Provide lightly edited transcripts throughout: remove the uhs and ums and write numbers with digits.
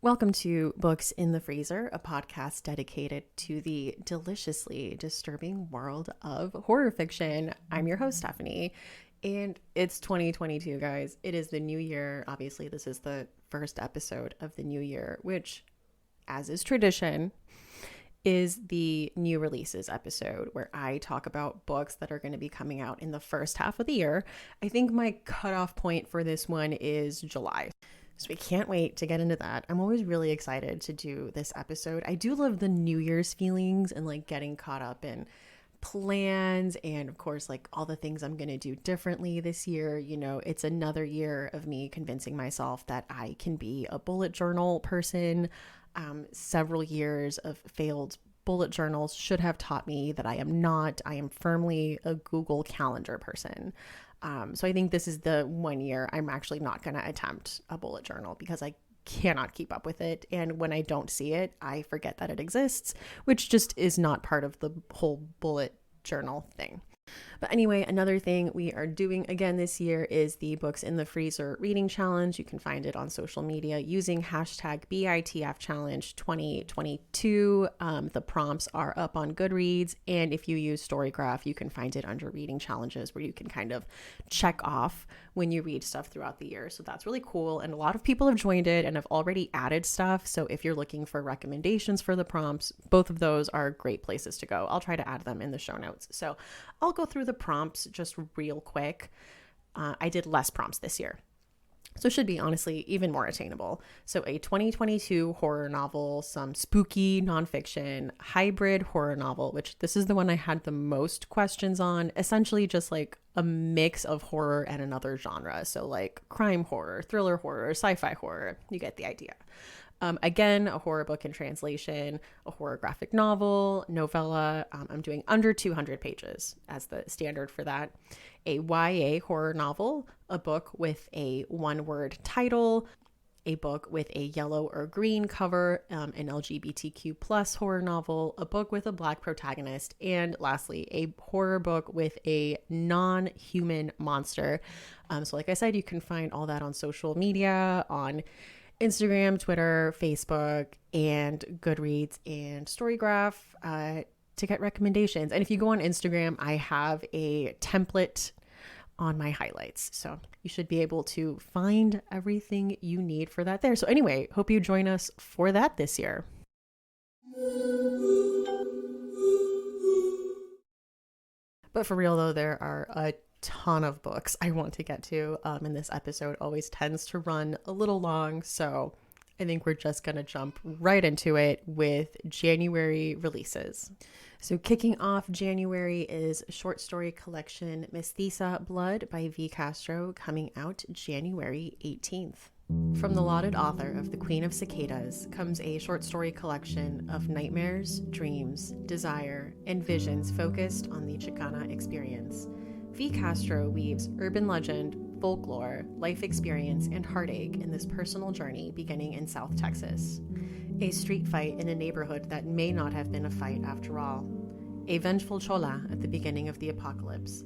Welcome to Books in the Freezer, a podcast dedicated to the deliciously disturbing world of horror fiction. I'm your host, Stephanie, and it's 2022, guys. It is the new year. Obviously, this is the first episode of the new year, which, as is tradition, is the new releases episode where I talk about books that are going to be coming out in the first half of the year. I think my cutoff point for this one is July. So we can't wait to get into that. I'm always really excited to do this episode. I do love the New Year's feelings and like getting caught up in plans and of course like all the things I'm going to do differently this year. You know, it's another year of me convincing myself that I can be a bullet journal person. Several years of failed bullet journals should have taught me that I am not. I am firmly a Google Calendar person. So I think this is the 1 year I'm actually not going to attempt a bullet journal because I cannot keep up with it. And when I don't see it, I forget that it exists, which just is not part of the whole bullet journal thing. But anyway, another thing we are doing again this year is the Books in the Freezer reading challenge. You can find it on social media using hashtag BITF challenge 2022. The prompts are up on Goodreads. And if you use Storygraph, you can find it under reading challenges where you can kind of check off when you read stuff throughout the year. So that's really cool. And a lot of people have joined it and have already added stuff. So if you're looking for recommendations for the prompts, both of those are great places to go. I'll try to add them in the show notes. So I'll go through the prompts just real quick. I did less prompts this year, so it should be honestly even more attainable. So a 2022 horror novel, some spooky nonfiction, hybrid horror novel, which this is the one I had the most questions on, essentially just like a mix of horror and another genre. So like crime horror, thriller horror, sci-fi horror, you get the idea. Again, a horror book in translation, a horror graphic novel, novella. I'm doing under 200 pages as the standard for that. A YA horror novel, a book with a one-word title, a book with a yellow or green cover, an LGBTQ plus horror novel, a book with a Black protagonist, and lastly, a horror book with a non-human monster. So like I said, you can find all that on social media, on Instagram, Twitter, Facebook, and Goodreads and Storygraph to get recommendations. And if you go on Instagram, I have a template on my highlights. So you should be able to find everything you need for that there. So anyway, hope you join us for that this year. But for real though, there are a ton of books I want to get to, and this episode always tends to run a little long, so I think we're just gonna jump right into it with January releases. So kicking off January is short story collection Mestiza Blood by V. Castro, coming out January 18th. From the lauded author of The Queen of Cicadas comes a short story collection of nightmares, dreams, desire, and visions focused on the Chicana experience. V. Castro weaves urban legend, folklore, life experience, and heartache in this personal journey beginning in South Texas. A street fight in a neighborhood that may not have been a fight after all. A vengeful chola at the beginning of the apocalypse.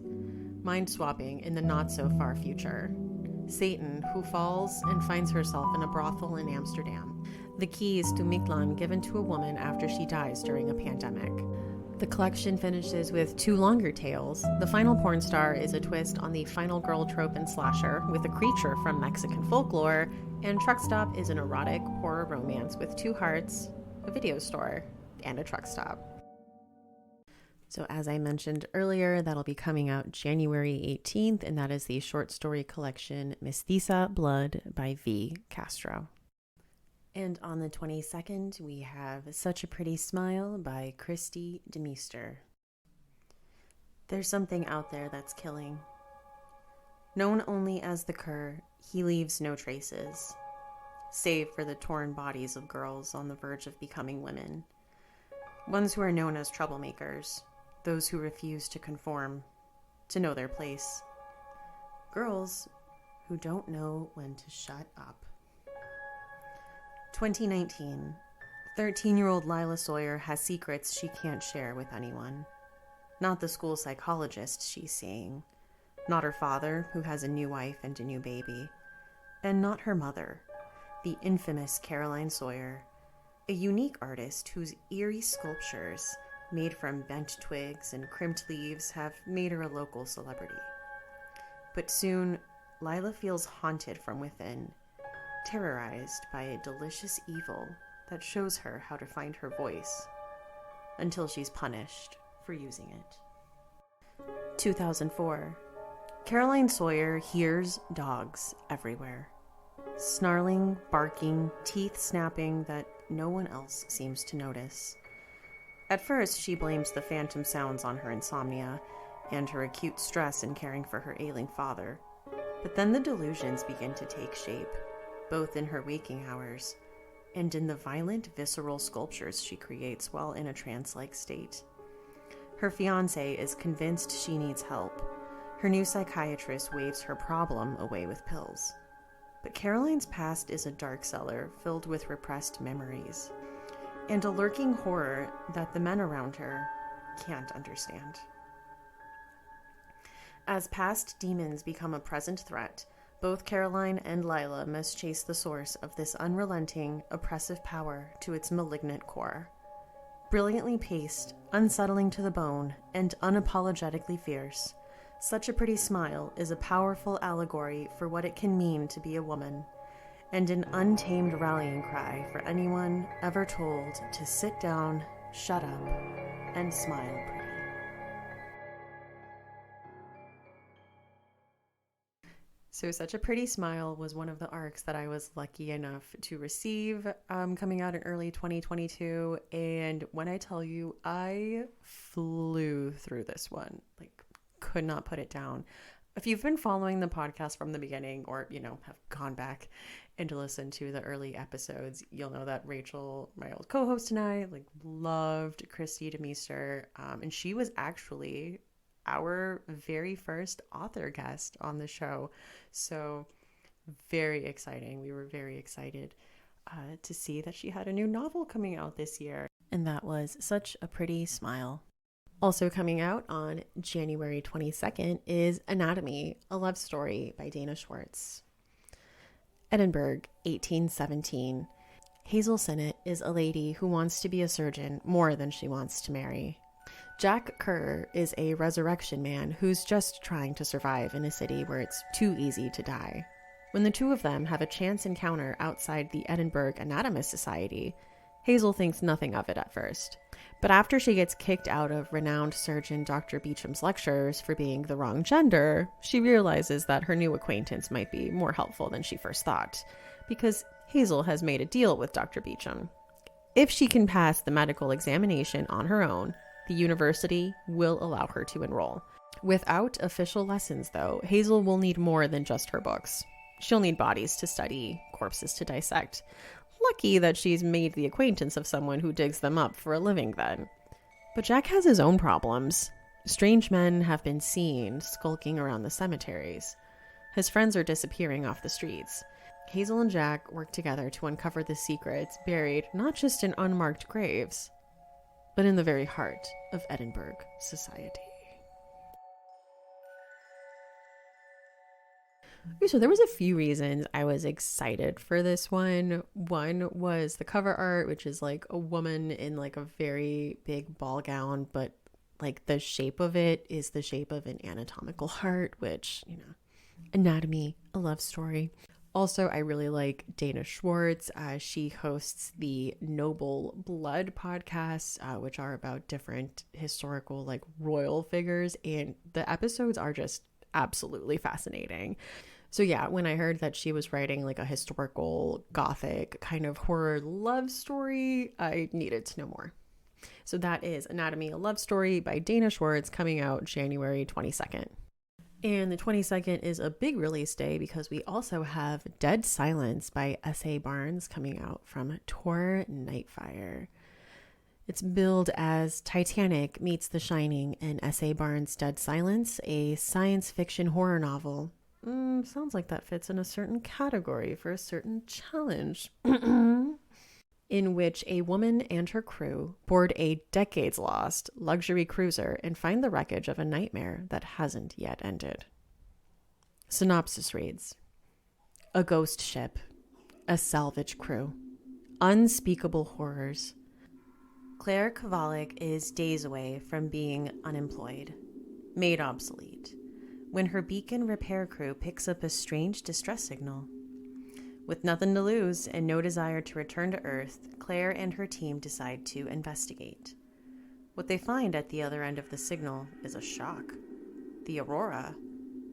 Mind-swapping in the not-so-far future. Satan, who falls and finds herself in a brothel in Amsterdam. The keys to Mictlan given to a woman after she dies during a pandemic. The collection finishes with two longer tales. The final porn star is a twist on the final girl trope in slasher with a creature from Mexican folklore, and Truck Stop is an erotic horror romance with two hearts, a video store, and a truck stop. So as I mentioned earlier, that'll be coming out January 18th, and that is the short story collection Mestiza Blood by V. Castro. And on the 22nd, we have Such a Pretty Smile by Christy DeMeester. There's something out there that's killing. Known only as the cur, he leaves no traces, save for the torn bodies of girls on the verge of becoming women. Ones who are known as troublemakers, those who refuse to conform, to know their place. Girls who don't know when to shut up. 2019. 13-year-old Lila Sawyer has secrets she can't share with anyone. Not the school psychologist she's seeing. Not her father, who has a new wife and a new baby. And not her mother. the infamous Caroline Sawyer, a unique artist whose eerie sculptures, made from bent twigs and crimped leaves, have made her a local celebrity. But soon, Lila feels haunted from within, terrorized by a delicious evil that shows her how to find her voice, until she's punished for using it. 2004. Caroline Sawyer hears dogs everywhere. Snarling, barking, teeth snapping that no one else seems to notice. At first, she blames the phantom sounds on her insomnia and her acute stress in caring for her ailing father. But then the delusions begin to take shape, both in her waking hours and in the violent, visceral sculptures she creates while in a trance-like state. Her fiancé is convinced she needs help. Her new psychiatrist waves her problem away with pills. But Caroline's past is a dark cellar filled with repressed memories and a lurking horror that the men around her can't understand. As past demons become a present threat, both Caroline and Lila must chase the source of this unrelenting, oppressive power to its malignant core. Brilliantly paced, unsettling to the bone, and unapologetically fierce, Such a Pretty Smile is a powerful allegory for what it can mean to be a woman, and an untamed rallying cry for anyone ever told to sit down, shut up, and smile pretty. So Such a Pretty Smile was one of the arcs that I was lucky enough to receive coming out in early 2022. And when I tell you, I flew through this one, like could not put it down. If you've been following the podcast from the beginning or, have gone back and to listen to the early episodes, you'll know that Rachel, my old co-host, and I loved Christy DeMeester. And she was actually our very first author guest on the show. So very exciting. We were very excited to see that she had a new novel coming out this year. And that was Such a Pretty Smile. Also coming out on January 22nd is Anatomy, a love story by Dana Schwartz. Edinburgh, 1817. Hazel Sinnott is a lady who wants to be a surgeon more than she wants to marry. Jack Kerr is a resurrection man who's just trying to survive in a city where it's too easy to die. When the two of them have a chance encounter outside the Edinburgh Anatomist Society, Hazel thinks nothing of it at first. But after she gets kicked out of renowned surgeon Dr. Beecham's lectures for being the wrong gender, she realizes that her new acquaintance might be more helpful than she first thought, because Hazel has made a deal with Dr. Beecham. If she can pass the medical examination on her own, the university will allow her to enroll. Without official lessons, though, Hazel will need more than just her books. She'll need bodies to study, corpses to dissect. Lucky that she's made the acquaintance of someone who digs them up for a living then. But Jack has his own problems. Strange men have been seen skulking around the cemeteries. His friends are disappearing off the streets. Hazel and Jack work together to uncover the secrets buried not just in unmarked graves, but in the very heart of Edinburgh society. So there was a few reasons I was excited for this one. One was the cover art, which is a woman in a very big ball gown, but the shape of it is the shape of an anatomical heart, which, Anatomy, a love story. Also, I really like Dana Schwartz. She hosts the Noble Blood podcast, which are about different historical, royal figures. And the episodes are just absolutely fascinating. So yeah, when I heard that she was writing a historical Gothic kind of horror love story, I needed to know more. So that is Anatomy, a Love Story by Dana Schwartz, coming out January 22nd. And the 22nd is a big release day because we also have Dead Silence by S.A. Barnes coming out from Tor Nightfire. It's billed as Titanic meets The Shining in S.A. Barnes' Dead Silence, a science fiction horror novel. Sounds like that fits in a certain category for a certain challenge. In which a woman and her crew board a decades-lost luxury cruiser and find the wreckage of a nightmare that hasn't yet ended. Synopsis reads: a ghost ship, A salvage crew. Unspeakable horrors. Claire Kovalik is days away from being unemployed, made obsolete, when her beacon repair crew picks up a strange distress signal. With nothing to lose and no desire to return to Earth, Claire and her team decide to investigate. What they find at the other end of the signal is a shock. The Aurora,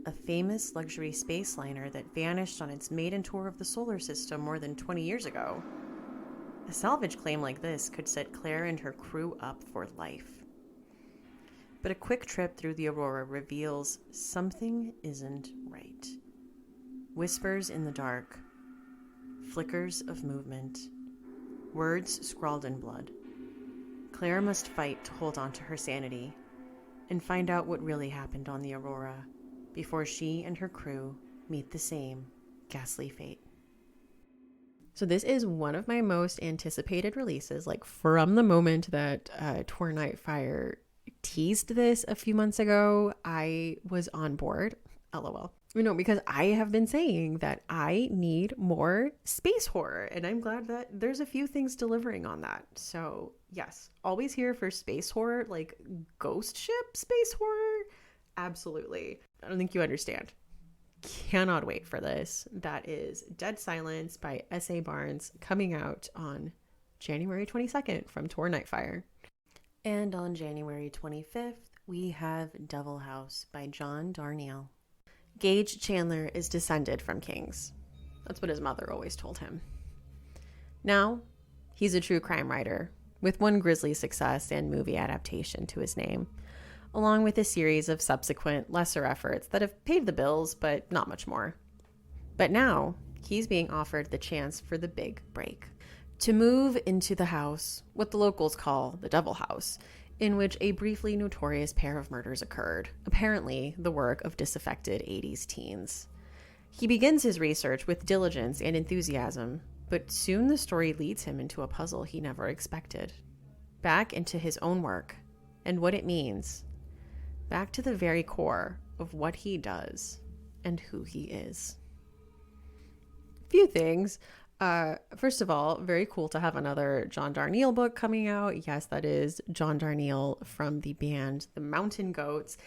a famous luxury space liner that vanished on its maiden tour of the solar system more than 20 years ago. A salvage claim like this could set Claire and her crew up for life. But a quick trip through the Aurora reveals something isn't right. Whispers in the dark, flickers of movement, words scrawled in blood. Claire must fight to hold on to her sanity and find out what really happened on the Aurora before she and her crew meet the same ghastly fate. So this is one of my most anticipated releases. Like, from the moment that Tor Nightfire teased this a few months ago, I was on board. LOL. You know, because I have been saying that I need more space horror, and I'm glad that there's a few things delivering on that. So yes, always here for space horror, like ghost ship space horror. Absolutely. I don't think you understand. Cannot wait for this. That is Dead Silence by S.A. Barnes, coming out on January 22nd from Tor Nightfire. And on January 25th, we have Devil House by John Darnell. Gage Chandler is descended from kings. That's what his mother always told him. Now, he's a true crime writer, with one grisly success and movie adaptation to his name, along with a series of subsequent lesser efforts that have paid the bills, but not much more. But now, he's being offered the chance for the big break. To move into the house, what the locals call the Devil House, in which a briefly notorious pair of murders occurred, apparently the work of disaffected 80s teens. He begins his research with diligence and enthusiasm, but soon the story leads him into a puzzle he never expected. Back into his own work, and what it means. Back to the very core of what he does and who he is. Few things. First of all, very cool to have another John Darnell book coming out. Yes, that is John Darnell from the band The Mountain Goats.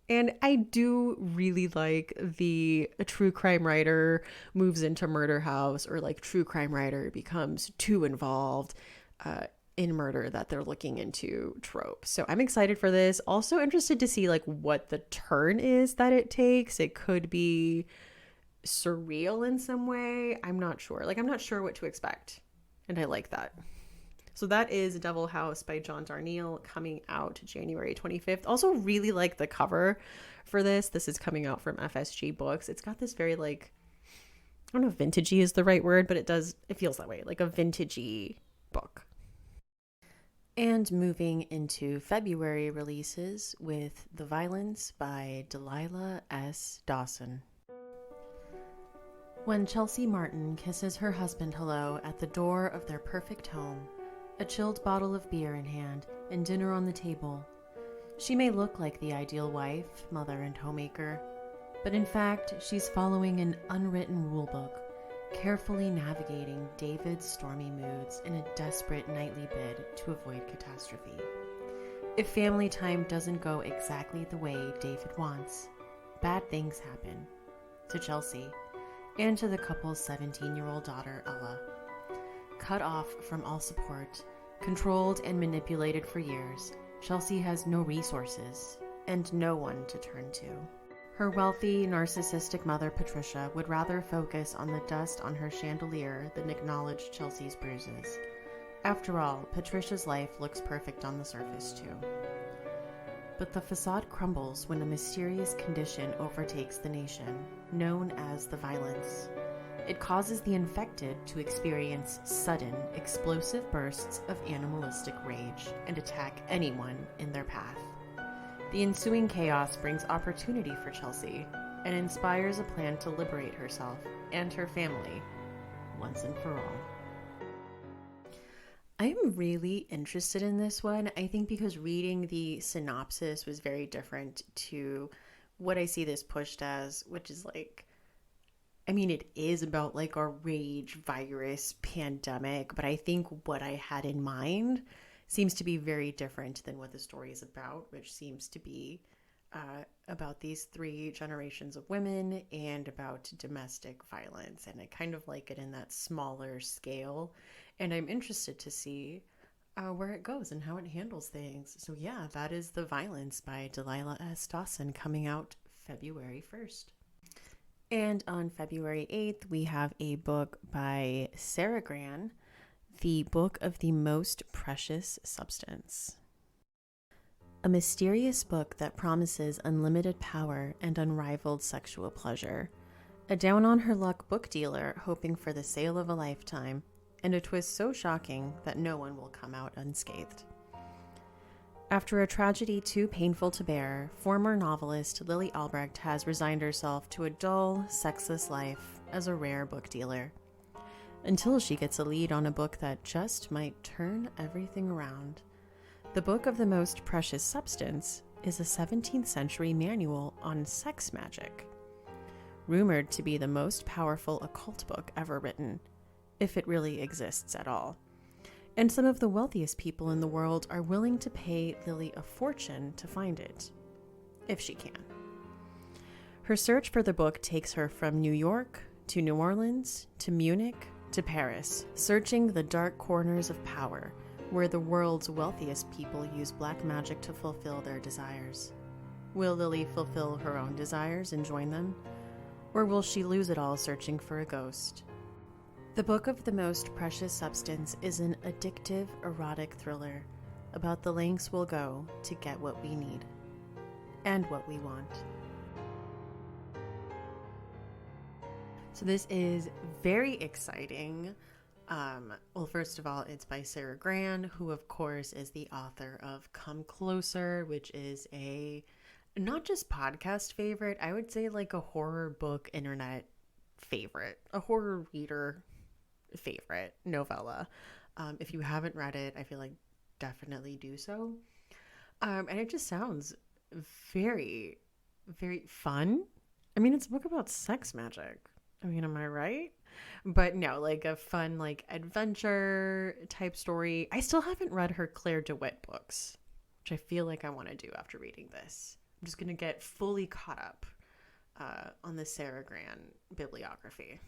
And I do really like the true crime writer moves into murder house, or like true crime writer becomes too involved in murder that they're looking into trope. So I'm excited for this. Also interested to see like what the turn is that it takes. It could be surreal in some way. I'm not sure. I'm not sure what to expect. And I like that. So that is Devil House by John Darnell, coming out January 25th. Also really like the cover for this. This is coming out from FSG Books. It's got this very I don't know if vintagey is the right word, but it feels that way, like a vintagey book. And moving into February releases with The Violence by Delilah S. Dawson. When Chelsea Martin kisses her husband hello at the door of their perfect home, a chilled bottle of beer in hand and dinner on the table, she may look like the ideal wife, mother, and homemaker, but in fact, she's following an unwritten rulebook, carefully navigating David's stormy moods in a desperate nightly bid to avoid catastrophe. If family time doesn't go exactly the way David wants, bad things happen to Chelsea and to the couple's 17-year-old daughter, Ella. Cut off from all support, controlled and manipulated for years, Chelsea has no resources and no one to turn to. Her wealthy, narcissistic mother, Patricia, would rather focus on the dust on her chandelier than acknowledge Chelsea's bruises. After all, Patricia's life looks perfect on the surface, too. But the facade crumbles when a mysterious condition overtakes the nation, known as the violence. It causes the infected to experience sudden, explosive bursts of animalistic rage and attack anyone in their path. The ensuing chaos brings opportunity for Chelsea and inspires a plan to liberate herself and her family once and for all. I'm really interested in this one, I think, because reading the synopsis was very different to what I see this pushed as, which is I mean, it is about like a rage virus pandemic, but I think what I had in mind seems to be very different than what the story is about, which seems to be about these three generations of women and about domestic violence. And I kind of like it in that smaller scale. And I'm interested to see where it goes and how it handles things. So, yeah, that is The Violence by Delilah S. Dawson, coming out February 1st. And on February 8th, we have a book by Sarah Gran, The Book of the Most Precious Substance. A mysterious book that promises unlimited power and unrivaled sexual pleasure. A down-on-her-luck book dealer hoping for the sale of a lifetime, and a twist so shocking that no one will come out unscathed. After a tragedy too painful to bear, former novelist Lily Albrecht has resigned herself to a dull, sexless life as a rare book dealer, until she gets a lead on a book that just might turn everything around. The Book of the Most Precious Substance is a 17th century manual on sex magic, rumored to be the most powerful occult book ever written, if it really exists at all. And some of the wealthiest people in the world are willing to pay Lily a fortune to find it, if she can. Her search for the book takes her from New York to New Orleans to Munich to Paris, searching the dark corners of power where the world's wealthiest people use black magic to fulfill their desires. Will Lily fulfill her own desires and join them? Or will she lose it all searching for a ghost? The Book of the Most Precious Substance is an addictive, erotic thriller about the lengths we'll go to get what we need and what we want. So this is very exciting. Well, first of all, it's by Sarah Gran, who of course is the author of Come Closer, which is a not just podcast favorite, I would say like a horror book internet favorite, a horror reader favorite novella. If you haven't read it, I feel like definitely do so. And it just sounds very, very fun. I mean, it's a book about sex magic. I mean, am I right? But no, like a fun, like adventure type story. I still haven't read her Claire DeWitt books, which I feel like I want to do after reading this. I'm just going to get fully caught up on the Sarah Gran bibliography.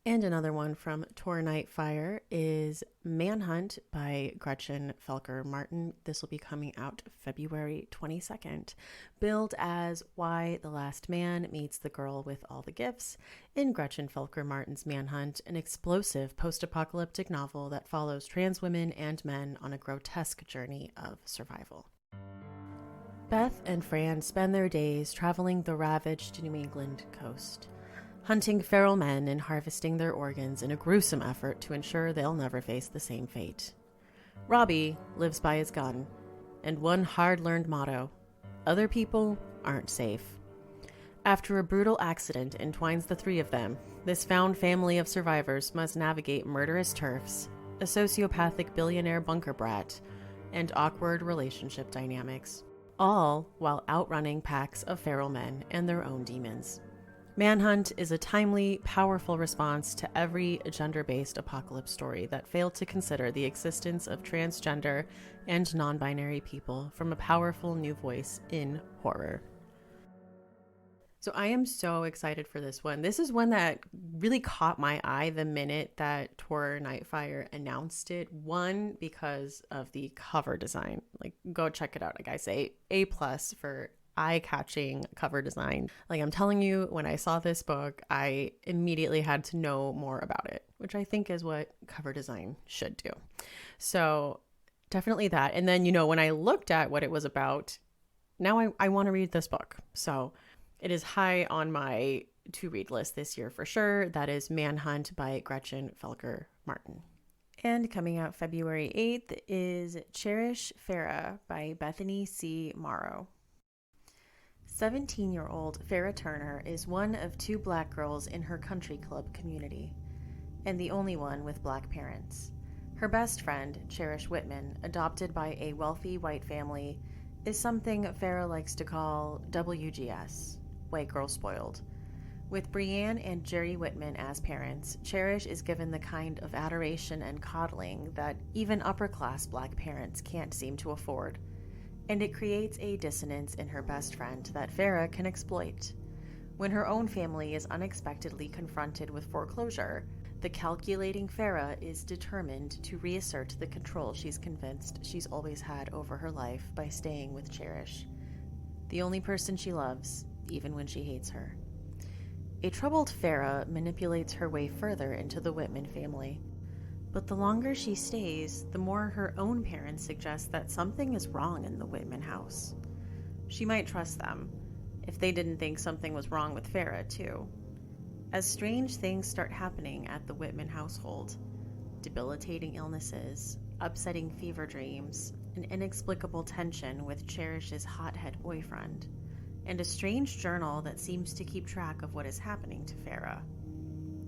And another one from Tor Nightfire is Manhunt by Gretchen Felker Martin. This will be coming out February 22nd. Billed as Why the Last Man Meets the Girl with All the Gifts, in Gretchen Felker Martin's Manhunt, an explosive post-apocalyptic novel that follows trans women and men on a grotesque journey of survival. Beth and Fran spend their days traveling the ravaged New England coast, hunting feral men and harvesting their organs in a gruesome effort to ensure they'll never face the same fate. Robbie lives by his gun, and one hard-learned motto: other people aren't safe. After a brutal accident entwines the three of them, this found family of survivors must navigate murderous turfs, a sociopathic billionaire bunker brat, and awkward relationship dynamics, all while outrunning packs of feral men and their own demons. Manhunt is a timely, powerful response to every gender-based apocalypse story that failed to consider the existence of transgender and non-binary people from a powerful new voice in horror. So I am so excited for this one. This is one that really caught my eye the minute that Tor Nightfire announced it. One, because of the cover design. Like, go check it out. Like I say, A+ for eye-catching cover design. Like, I'm telling you, when I saw this book, I immediately had to know more about it, which I think is what cover design should do. So definitely that. And then, you know, when I looked at what it was about, now I want to read this book. So it is high on my to-read list this year for sure. That is Manhunt by Gretchen Felker Martin. And coming out February 8th is Cherish, Farah by Bethany C. Morrow. 17-year-old Farah Turner is one of two black girls in her country club community, and the only one with black parents. Her best friend, Cherish Whitman, adopted by a wealthy white family, is something Farah likes to call WGS, white girl spoiled, With Brienne and Jerry Whitman as parents, Cherish is given the kind of adoration and coddling that even upper-class black parents can't seem to afford, and it creates a dissonance in her best friend that Farah can exploit. When her own family is unexpectedly confronted with foreclosure, the calculating Farah is determined to reassert the control she's convinced she's always had over her life by staying with Cherish, the only person she loves, even when she hates her. A troubled Farah manipulates her way further into the Whitman family. But the longer she stays, the more her own parents suggest that something is wrong in the Whitman house. She might trust them, if they didn't think something was wrong with Farah, too. As strange things start happening at the Whitman household, debilitating illnesses, upsetting fever dreams, an inexplicable tension with Cherish's hothead boyfriend, and a strange journal that seems to keep track of what is happening to Farah.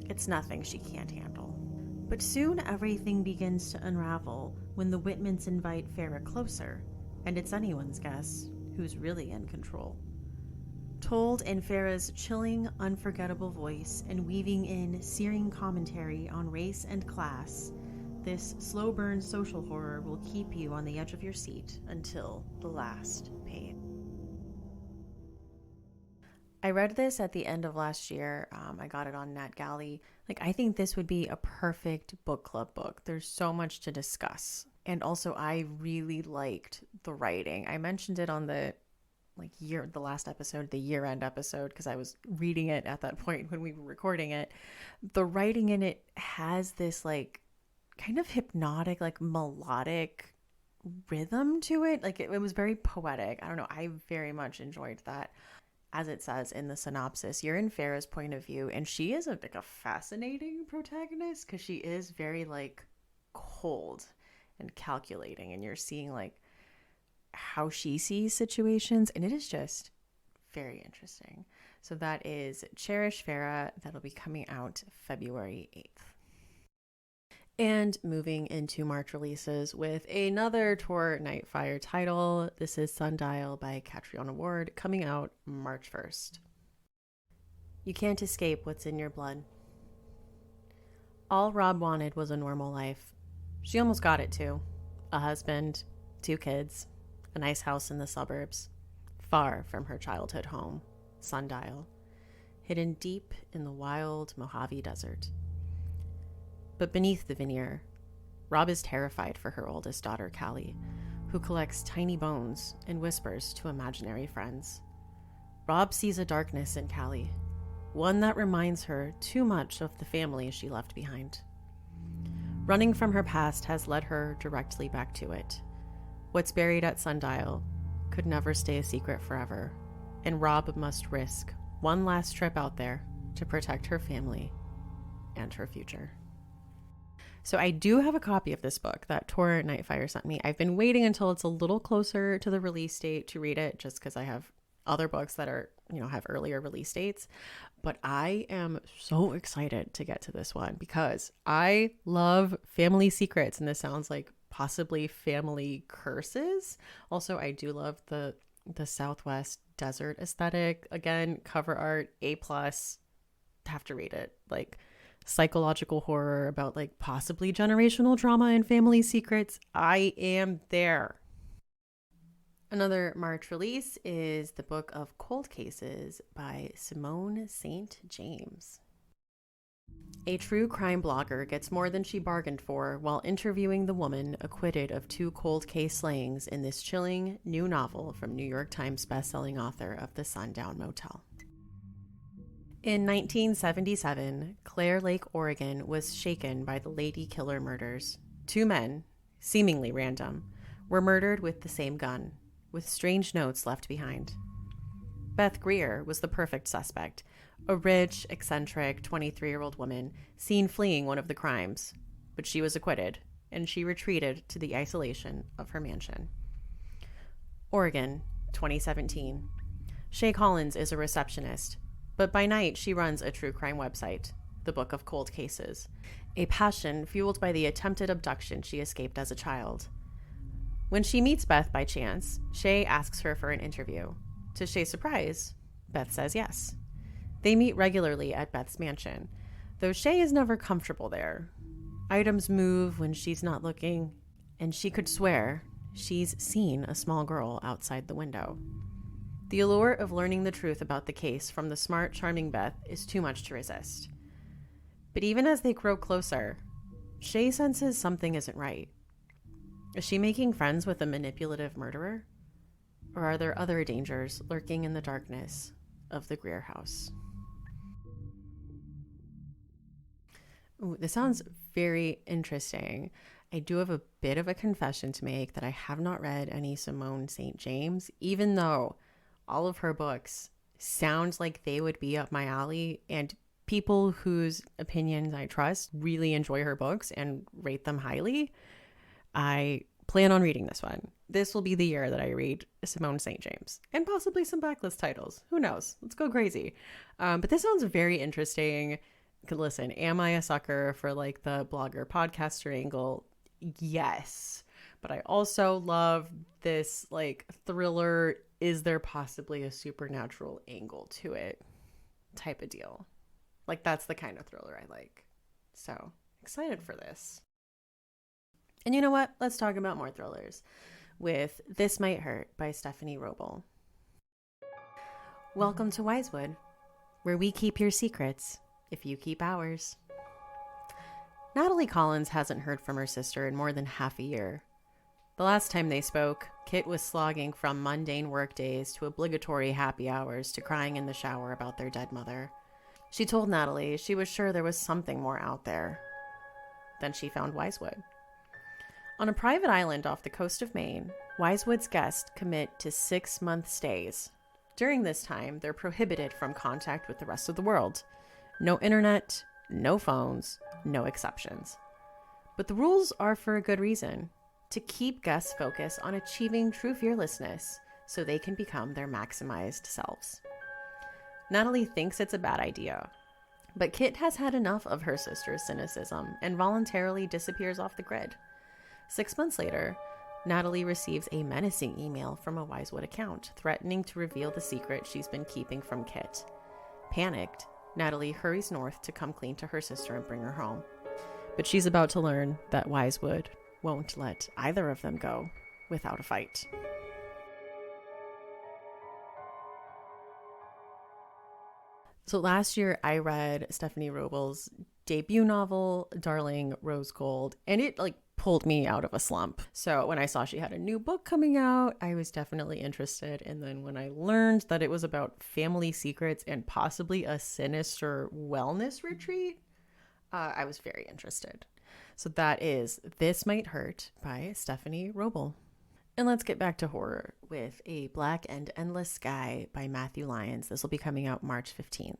It's nothing she can't handle. But soon everything begins to unravel when the Whitmans invite Farah closer, and it's anyone's guess who's really in control. Told in Farah's chilling, unforgettable voice and weaving in searing commentary on race and class, this slow-burn social horror will keep you on the edge of your seat until the last page. I read this at the end of last year. I got it on NetGalley. I think this would be a perfect book club book. There's so much to discuss. And also, I really liked the writing. I mentioned it on the last episode, the year-end episode, because I was reading it at that point when we were recording it. The writing in it has this kind of hypnotic, melodic rhythm to it. It was very poetic. I don't know. I very much enjoyed that. As it says in the synopsis, you're in Farah's point of view, and she is a fascinating protagonist because she is very cold and calculating, and you're seeing how she sees situations, and it is just very interesting. So that is Cherish Farah. That'll be coming out February 8th. And moving into March releases with another Tor Nightfire title. This is Sundial by Catriona Ward, coming out March 1st. You can't escape what's in your blood. All Rob wanted was a normal life. She almost got it too. A husband, 2 kids, a nice house in the suburbs, far from her childhood home, Sundial, hidden deep in the wild Mojave Desert. But beneath the veneer, Rob is terrified for her oldest daughter, Callie, who collects tiny bones and whispers to imaginary friends. Rob sees a darkness in Callie, one that reminds her too much of the family she left behind. Running from her past has led her directly back to it. What's buried at Sundial could never stay a secret forever, and Rob must risk one last trip out there to protect her family and her future. So I do have a copy of this book that Tor Nightfire sent me. I've been waiting until it's a little closer to the release date to read it, just because I have other books that are, have earlier release dates. But I am so excited to get to this one because I love family secrets, and this sounds like possibly family curses. Also, I do love the Southwest desert aesthetic. Again, cover art, A+. Have to read it. Psychological horror about possibly generational trauma and family secrets. I am there. Another March release is the book of Cold Cases by Simone St. James. A true crime blogger gets more than she bargained for while interviewing the woman acquitted of 2 cold case slayings in this chilling new novel from New York Times bestselling author of The Sundown Motel. In 1977, Clare Lake, Oregon was shaken by the Lady Killer murders. 2 men, seemingly random, were murdered with the same gun, with strange notes left behind. Beth Greer was the perfect suspect, a rich, eccentric 23-year-old woman seen fleeing one of the crimes, but she was acquitted, and she retreated to the isolation of her mansion. Oregon, 2017. Shay Collins is a receptionist, but by night she runs a true crime website, The Book of Cold Cases, a passion fueled by the attempted abduction she escaped as a child. When she meets Beth by chance, Shay asks her for an interview. To Shay's surprise, Beth says yes. They meet regularly at Beth's mansion, though Shay is never comfortable there. Items move when she's not looking, and she could swear she's seen a small girl outside the window. The allure of learning the truth about the case from the smart, charming Beth is too much to resist. But even as they grow closer, Shay senses something isn't right. Is she making friends with a manipulative murderer? Or are there other dangers lurking in the darkness of the Greer house? Ooh, this sounds very interesting. I do have a bit of a confession to make that I have not read any Simone St. James, even though all of her books sound like they would be up my alley, and people whose opinions I trust really enjoy her books and rate them highly. I plan on reading this one. This will be the year that I read Simone St. James, and possibly some backlist titles. Who knows? Let's go crazy. But this sounds very interesting. Listen, am I a sucker for like the blogger podcaster angle? Yes. But I also love this like thriller, is there possibly a supernatural angle to it type of deal. Like that's the kind of thriller I like. So excited for this. And you know what? Let's talk about more thrillers with This Might Hurt by Stephanie Roble. Welcome to Wisewood, where we keep your secrets if you keep ours. Natalie Collins hasn't heard from her sister in more than half a year. The last time they spoke, Kit was slogging from mundane work days to obligatory happy hours to crying in the shower about their dead mother. She told Natalie she was sure there was something more out there. Then she found Wisewood. On a private island off the coast of Maine, Wisewood's guests commit to 6-month stays. During this time, they're prohibited from contact with the rest of the world. No internet, no phones, no exceptions. But the rules are for a good reason, to keep guests focused on achieving true fearlessness so they can become their maximized selves. Natalie thinks it's a bad idea, but Kit has had enough of her sister's cynicism and voluntarily disappears off the grid. 6 months later, Natalie receives a menacing email from a Wisewood account threatening to reveal the secret she's been keeping from Kit. Panicked, Natalie hurries north to come clean to her sister and bring her home. But she's about to learn that Wisewood won't let either of them go without a fight. So last year I read Stephanie Roble's debut novel, Darling Rose Gold, and it pulled me out of a slump. So when I saw she had a new book coming out, I was definitely interested. And then when I learned that it was about family secrets and possibly a sinister wellness retreat, I was very interested. So that is This Might Hurt by Stephanie Roble. And let's get back to horror with A Black and Endless Sky by Matthew Lyons. This will be coming out March 15th.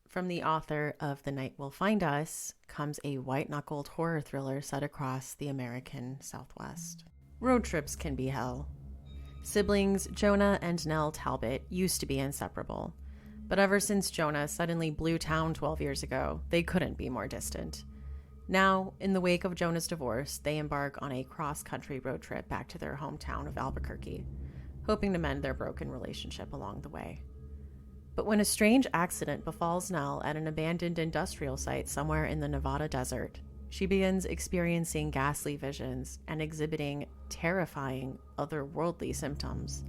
From the author of The Night Will Find Us comes a white-knuckled horror thriller set across the American Southwest. Road trips can be hell. Siblings Jonah and Nell Talbot used to be inseparable, but ever since Jonah suddenly blew town 12 years ago, they couldn't be more distant. Now, in the wake of Jonah's divorce, they embark on a cross-country road trip back to their hometown of Albuquerque, hoping to mend their broken relationship along the way. But when a strange accident befalls Nell at an abandoned industrial site somewhere in the Nevada desert, she begins experiencing ghastly visions and exhibiting terrifying otherworldly symptoms.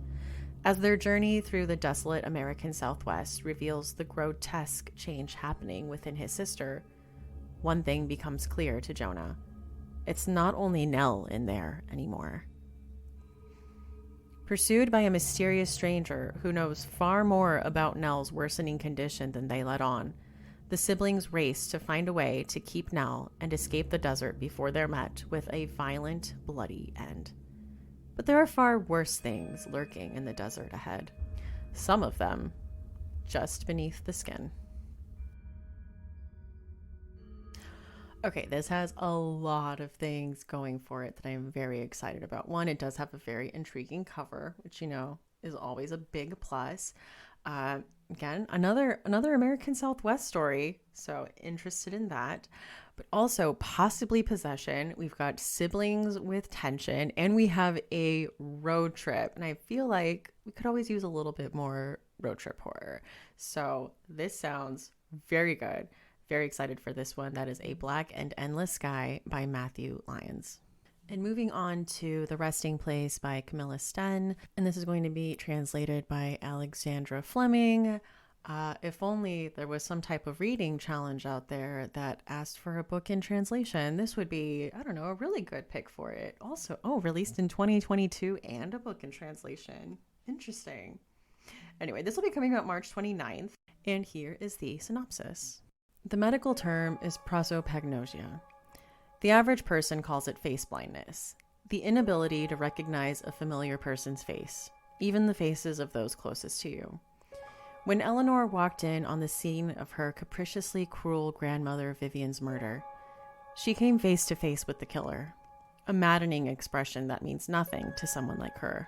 As their journey through the desolate American Southwest reveals the grotesque change happening within his sister, one thing becomes clear to Jonah. It's not only Nell in there anymore. Pursued by a mysterious stranger who knows far more about Nell's worsening condition than they let on, the siblings race to find a way to keep Nell and escape the desert before they're met with a violent, bloody end. But there are far worse things lurking in the desert ahead. Some of them just beneath the skin. Okay, this has a lot of things going for it that I'm very excited about. One, it does have a very intriguing cover, which, is always a big plus. Again, another American Southwest story, so interested in that. But also possibly possession. We've got siblings with tension, and we have a road trip. And I feel like we could always use a little bit more road trip horror. So this sounds very good. Very excited for this one. That is A Black and Endless Sky by Matthew Lyons. And moving on to The Resting Place by Camilla Stenn. And this is going to be translated by Alexandra Fleming. If only there was some type of reading challenge out there that asked for a book in translation, this would be, I don't know, a really good pick for it. Also, released in 2022 and a book in translation. Interesting. Anyway, this will be coming out March 29th. And here is the synopsis. The medical term is prosopagnosia. The average person calls it face blindness, the inability to recognize a familiar person's face, even the faces of those closest to you. When Eleanor walked in on the scene of her capriciously cruel grandmother Vivian's murder, she came face to face with the killer, a maddening expression that means nothing to someone like her.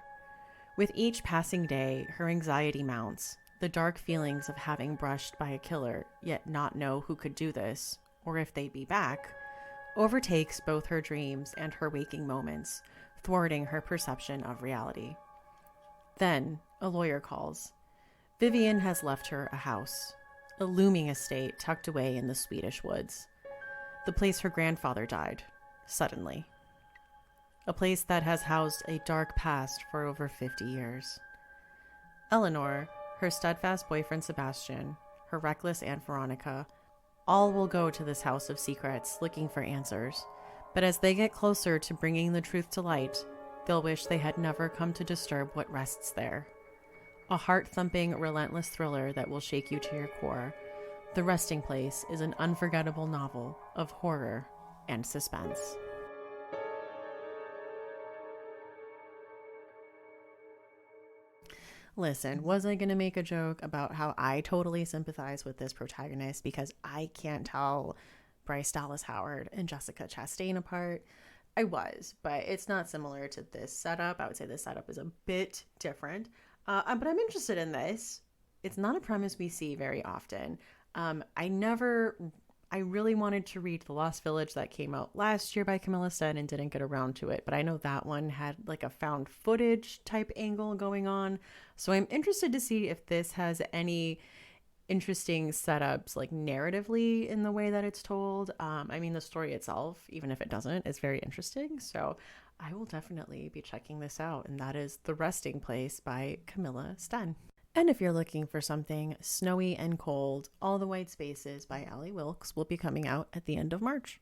With each passing day, her anxiety mounts, the dark feelings of having brushed by a killer, yet not know who could do this, or if they'd be back, overtakes both her dreams and her waking moments, thwarting her perception of reality. Then, a lawyer calls. Vivian has left her a house, a looming estate tucked away in the Swedish woods. The place her grandfather died, suddenly. A place that has housed a dark past for over 50 years. Eleanor, her steadfast boyfriend Sebastian, her reckless Aunt Veronica, all will go to this house of secrets looking for answers, but as they get closer to bringing the truth to light, they'll wish they had never come to disturb what rests there. A heart-thumping, relentless thriller that will shake you to your core, The Resting Place is an unforgettable novel of horror and suspense. Listen, was I going to make a joke about how I totally sympathize with this protagonist because I can't tell Bryce Dallas Howard and Jessica Chastain apart? I was, but it's not similar to this setup. I would say this setup is a bit different, but I'm interested in this. It's not a premise we see very often. I really wanted to read The Lost Village that came out last year by Camilla Stenn and didn't get around to it, but I know that one had like a found footage type angle going on. So I'm interested to see if this has any interesting setups like narratively in the way that it's told. The story itself, even if it doesn't, is very interesting. So I will definitely be checking this out. And that is The Resting Place by Camilla Stenn. And if you're looking for something snowy and cold, All the White Spaces by Ali Wilkes will be coming out at the end of March.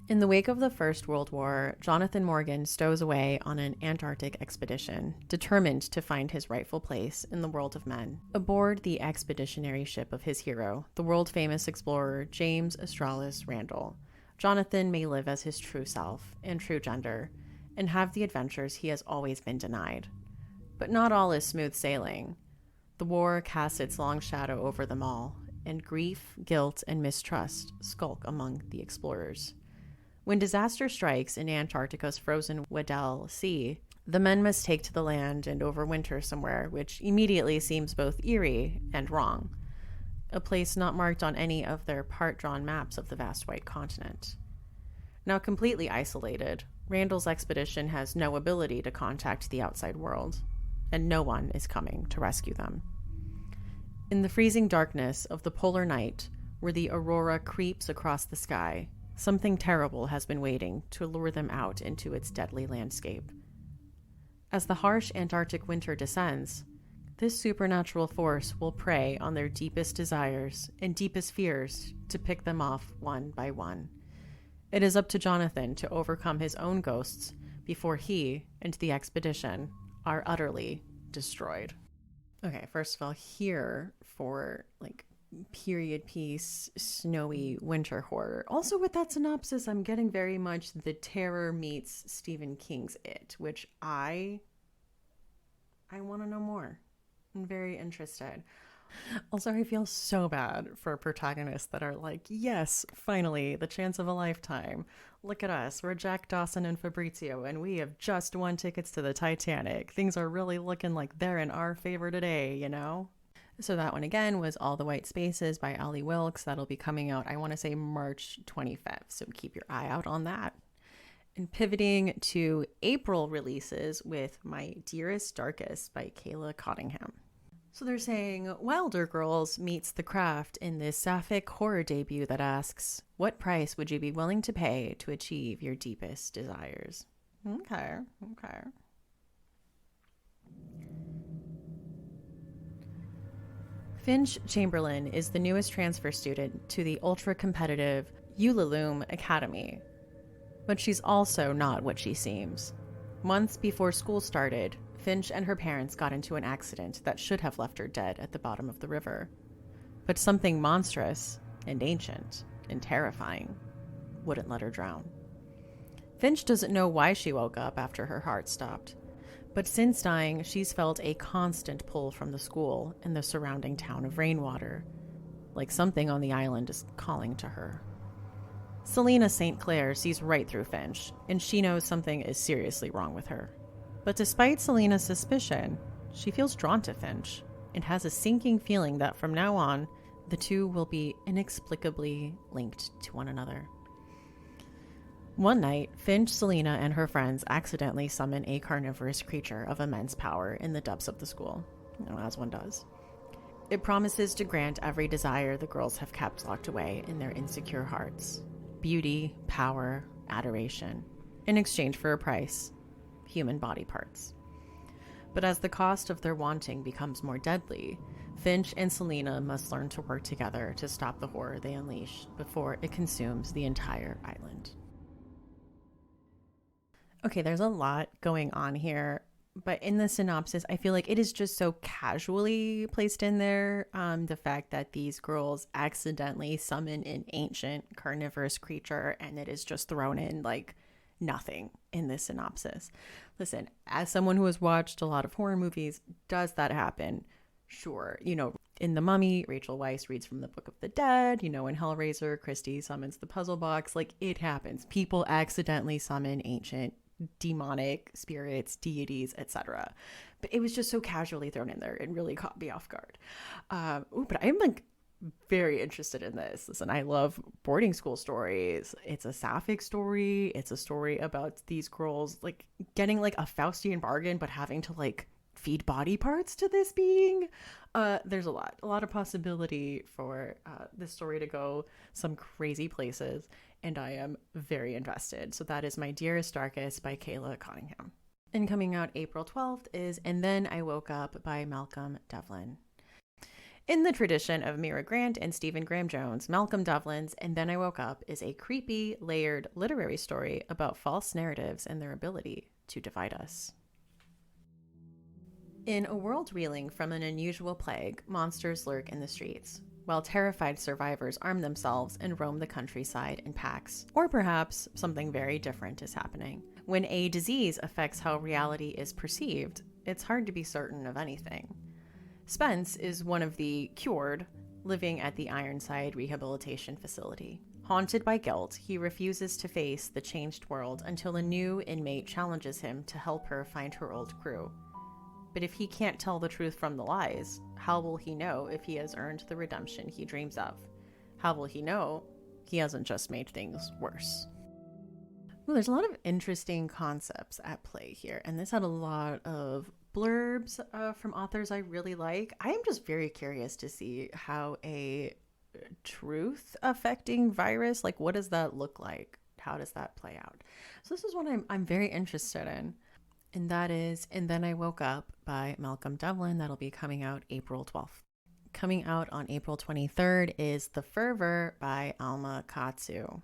In the wake of the First World War, Jonathan Morgan stows away on an Antarctic expedition, determined to find his rightful place in the world of men. Aboard the expeditionary ship of his hero, the world-famous explorer James Australis Randall, Jonathan may live as his true self and true gender, and have the adventures he has always been denied. But not all is smooth sailing. The war casts its long shadow over them all, and grief, guilt, and mistrust skulk among the explorers. When disaster strikes in Antarctica's frozen Weddell Sea, the men must take to the land and overwinter somewhere, which immediately seems both eerie and wrong. A place not marked on any of their part-drawn maps of the vast white continent. Now completely isolated, Randall's expedition has no ability to contact the outside world, and no one is coming to rescue them. In the freezing darkness of the polar night, where the aurora creeps across the sky, something terrible has been waiting to lure them out into its deadly landscape. As the harsh Antarctic winter descends, this supernatural force will prey on their deepest desires and deepest fears to pick them off one by one. It is up to Jonathan to overcome his own ghosts before he and the expedition are utterly destroyed. Okay, first of all, here for like period piece, snowy winter horror. Also with that synopsis, I'm getting very much the terror meets Stephen King's It, which I want to know more. I'm very interested. Also, I feel so bad for protagonists that are like, yes, finally, the chance of a lifetime. Look at us. We're Jack, Dawson, and Fabrizio, and we have just won tickets to the Titanic. Things are really looking like they're in our favor today, you know? So that one again was All the White Spaces by Ali Wilkes. That'll be coming out, I want to say March 25th. So keep your eye out on that. And pivoting to April releases with My Dearest Darkest by Kayla Cottingham. So they're saying Wilder Girls meets The Craft in this sapphic horror debut that asks, what price would you be willing to pay to achieve your deepest desires? Okay. Finch Chamberlain is the newest transfer student to the ultra-competitive Ulaloom Academy. But she's also not what she seems. Months before school started, Finch and her parents got into an accident that should have left her dead at the bottom of the river. But something monstrous and ancient and terrifying wouldn't let her drown. Finch doesn't know why she woke up after her heart stopped, but since dying, she's felt a constant pull from the school and the surrounding town of Rainwater, like something on the island is calling to her. Selena St. Clair sees right through Finch, and she knows something is seriously wrong with her. But despite Selena's suspicion, she feels drawn to Finch and has a sinking feeling that from now on, the two will be inexplicably linked to one another. One night, Finch, Selena, and her friends accidentally summon a carnivorous creature of immense power in the depths of the school, as one does. It promises to grant every desire the girls have kept locked away in their insecure hearts. Beauty, power, adoration, in exchange for a price, human body parts. But as the cost of their wanting becomes more deadly, Finch and Selena must learn to work together to stop the horror they unleash before it consumes the entire island. Okay, there's a lot going on here, but in the synopsis, I feel like it is just so casually placed in there. The fact that these girls accidentally summon an ancient carnivorous creature and it is just thrown in like nothing in this synopsis. Listen, as someone who has watched a lot of horror movies, does that happen? Sure. In The Mummy, Rachel Weisz reads from the Book of the Dead. In Hellraiser, Christie summons the puzzle box. Like, it happens. People accidentally summon ancient demonic spirits, deities, etc. But it was just so casually thrown in there and really caught me off guard. But I'm like very interested in this. Listen, I love boarding school stories. It's a sapphic story. It's a story about these girls like getting like a Faustian bargain, but having to like feed body parts to this being. There's a lot of possibility for this story to go some crazy places, and I am very invested. So that is My Dearest Darkest by Kayla Cunningham. And coming out April 12th is And Then I Woke Up by Malcolm Devlin. In the tradition of Mira Grant and Stephen Graham Jones, Malcolm Devlin's And Then I Woke Up is a creepy, layered literary story about false narratives and their ability to divide us. In a world reeling from an unusual plague, monsters lurk in the streets, while terrified survivors arm themselves and roam the countryside in packs. Or perhaps something very different is happening. When a disease affects how reality is perceived, it's hard to be certain of anything. Spence is one of the cured living at the Ironside Rehabilitation Facility. Haunted by guilt, he refuses to face the changed world until a new inmate challenges him to help her find her old crew. But if he can't tell the truth from the lies, how will he know if he has earned the redemption he dreams of? How will he know he hasn't just made things worse? Well, there's a lot of interesting concepts at play here, and this had a lot of blurbs from authors I really like. I am just very curious to see how a truth-affecting virus, like what does that look like? How does that play out? So this is what I'm very interested in. And that is And Then I Woke Up by Malcolm Devlin. That'll be coming out April 12th. Coming out on April 23rd is The Fervor by Alma Katsu.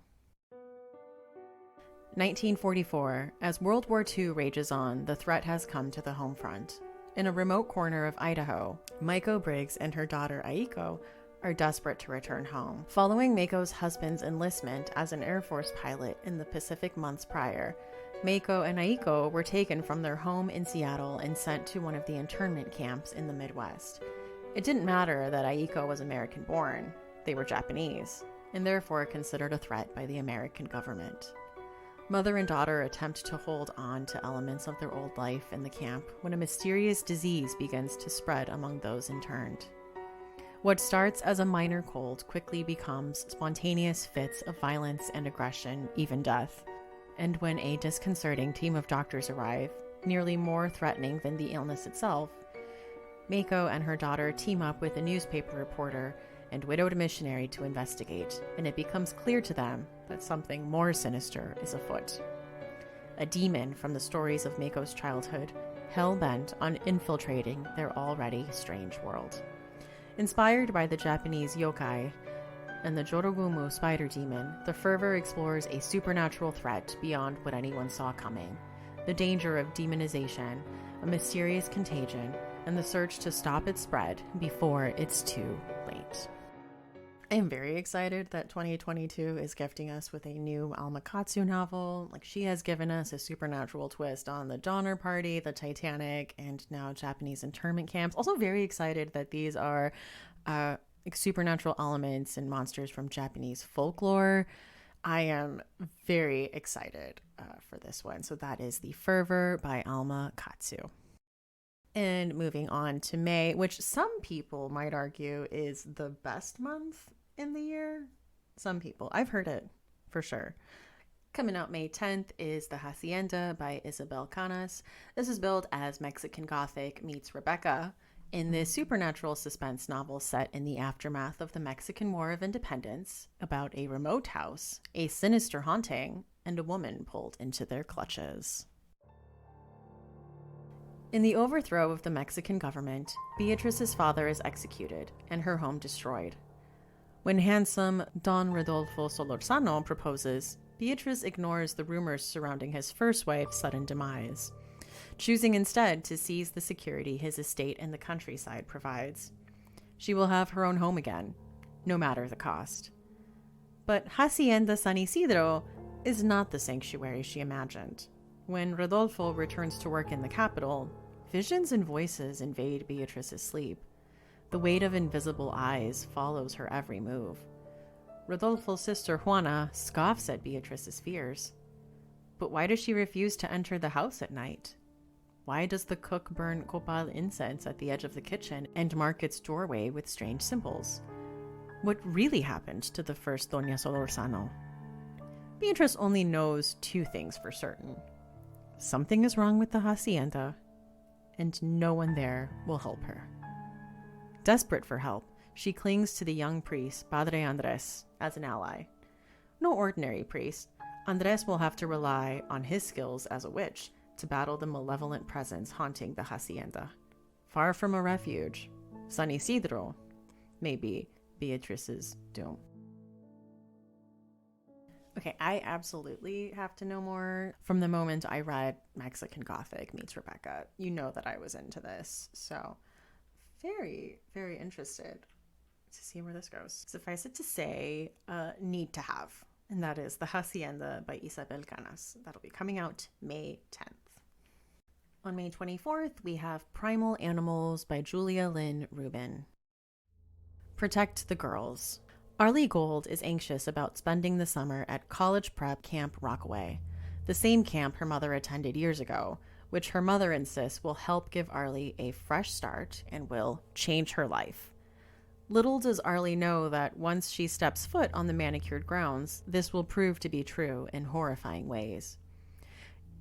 1944. As World War II rages on, the threat has come to the home front. In a remote corner of Idaho, Maiko Briggs and her daughter Aiko are desperate to return home. Following Maiko's husband's enlistment as an Air Force pilot in the Pacific months prior, Maiko and Aiko were taken from their home in Seattle and sent to one of the internment camps in the Midwest. It didn't matter that Aiko was American-born. They were Japanese, and therefore considered a threat by the American government. Mother and daughter attempt to hold on to elements of their old life in the camp when a mysterious disease begins to spread among those interned. What starts as a minor cold quickly becomes spontaneous fits of violence and aggression, even death. And when a disconcerting team of doctors arrive, nearly more threatening than the illness itself, Mako and her daughter team up with a newspaper reporter and widowed missionary to investigate, and it becomes clear to them that something more sinister is afoot. A demon from the stories of Mako's childhood, hell-bent on infiltrating their already strange world. Inspired by the Japanese yokai and the Jorogumu spider demon, the fervor explores a supernatural threat beyond what anyone saw coming. The danger of demonization, a mysterious contagion, and the search to stop its spread before it's too late. I am very excited that 2022 is gifting us with a new Alma Katsu novel. Like, she has given us a supernatural twist on the Donner Party, the Titanic, and now Japanese internment camps. Also very excited that these are supernatural elements and monsters from Japanese folklore. I am very excited for this one. So that is The Fervor by Alma Katsu. And moving on to May, which some people might argue is the best month in the year. Some people. I've heard it for sure. Coming out May 10th is The Hacienda by Isabel Canas. This is billed as Mexican Gothic meets Rebecca in this supernatural suspense novel set in the aftermath of the Mexican War of Independence about a remote house, a sinister haunting, and a woman pulled into their clutches. In the overthrow of the Mexican government, Beatrice's father is executed and her home destroyed. When handsome Don Rodolfo Solorzano proposes, Beatrice ignores the rumors surrounding his first wife's sudden demise, choosing instead to seize the security his estate in the countryside provides. She will have her own home again, no matter the cost. But Hacienda San Isidro is not the sanctuary she imagined. When Rodolfo returns to work in the capital, visions and voices invade Beatrice's sleep. The weight of invisible eyes follows her every move. Rodolfo's sister Juana scoffs at Beatrice's fears. But why does she refuse to enter the house at night? Why does the cook burn copal incense at the edge of the kitchen and mark its doorway with strange symbols? What really happened to the first Doña Solorzano? Beatrice only knows two things for certain. Something is wrong with the hacienda, and no one there will help her. Desperate for help, she clings to the young priest, Padre Andres, as an ally. No ordinary priest, Andres will have to rely on his skills as a witch to battle the malevolent presence haunting the hacienda. Far from a refuge, San Isidro may be Beatrice's doom. Okay, I absolutely have to know more. From the moment I read Mexican Gothic meets Rebecca, you know that I was into this. So very, very interested to see where this goes. Suffice it to say, need to have, and that is The Hacienda by Isabel Canas. That'll be coming out May 10th. On May 24th, we have Primal Animals by Lynn Rubin. Protect the girls. Arlie Gold is anxious about spending the summer at college prep Camp Rockaway, the same camp her mother attended years ago, which her mother insists will help give Arlie a fresh start and will change her life. Little does Arlie know that once she steps foot on the manicured grounds, this will prove to be true in horrifying ways.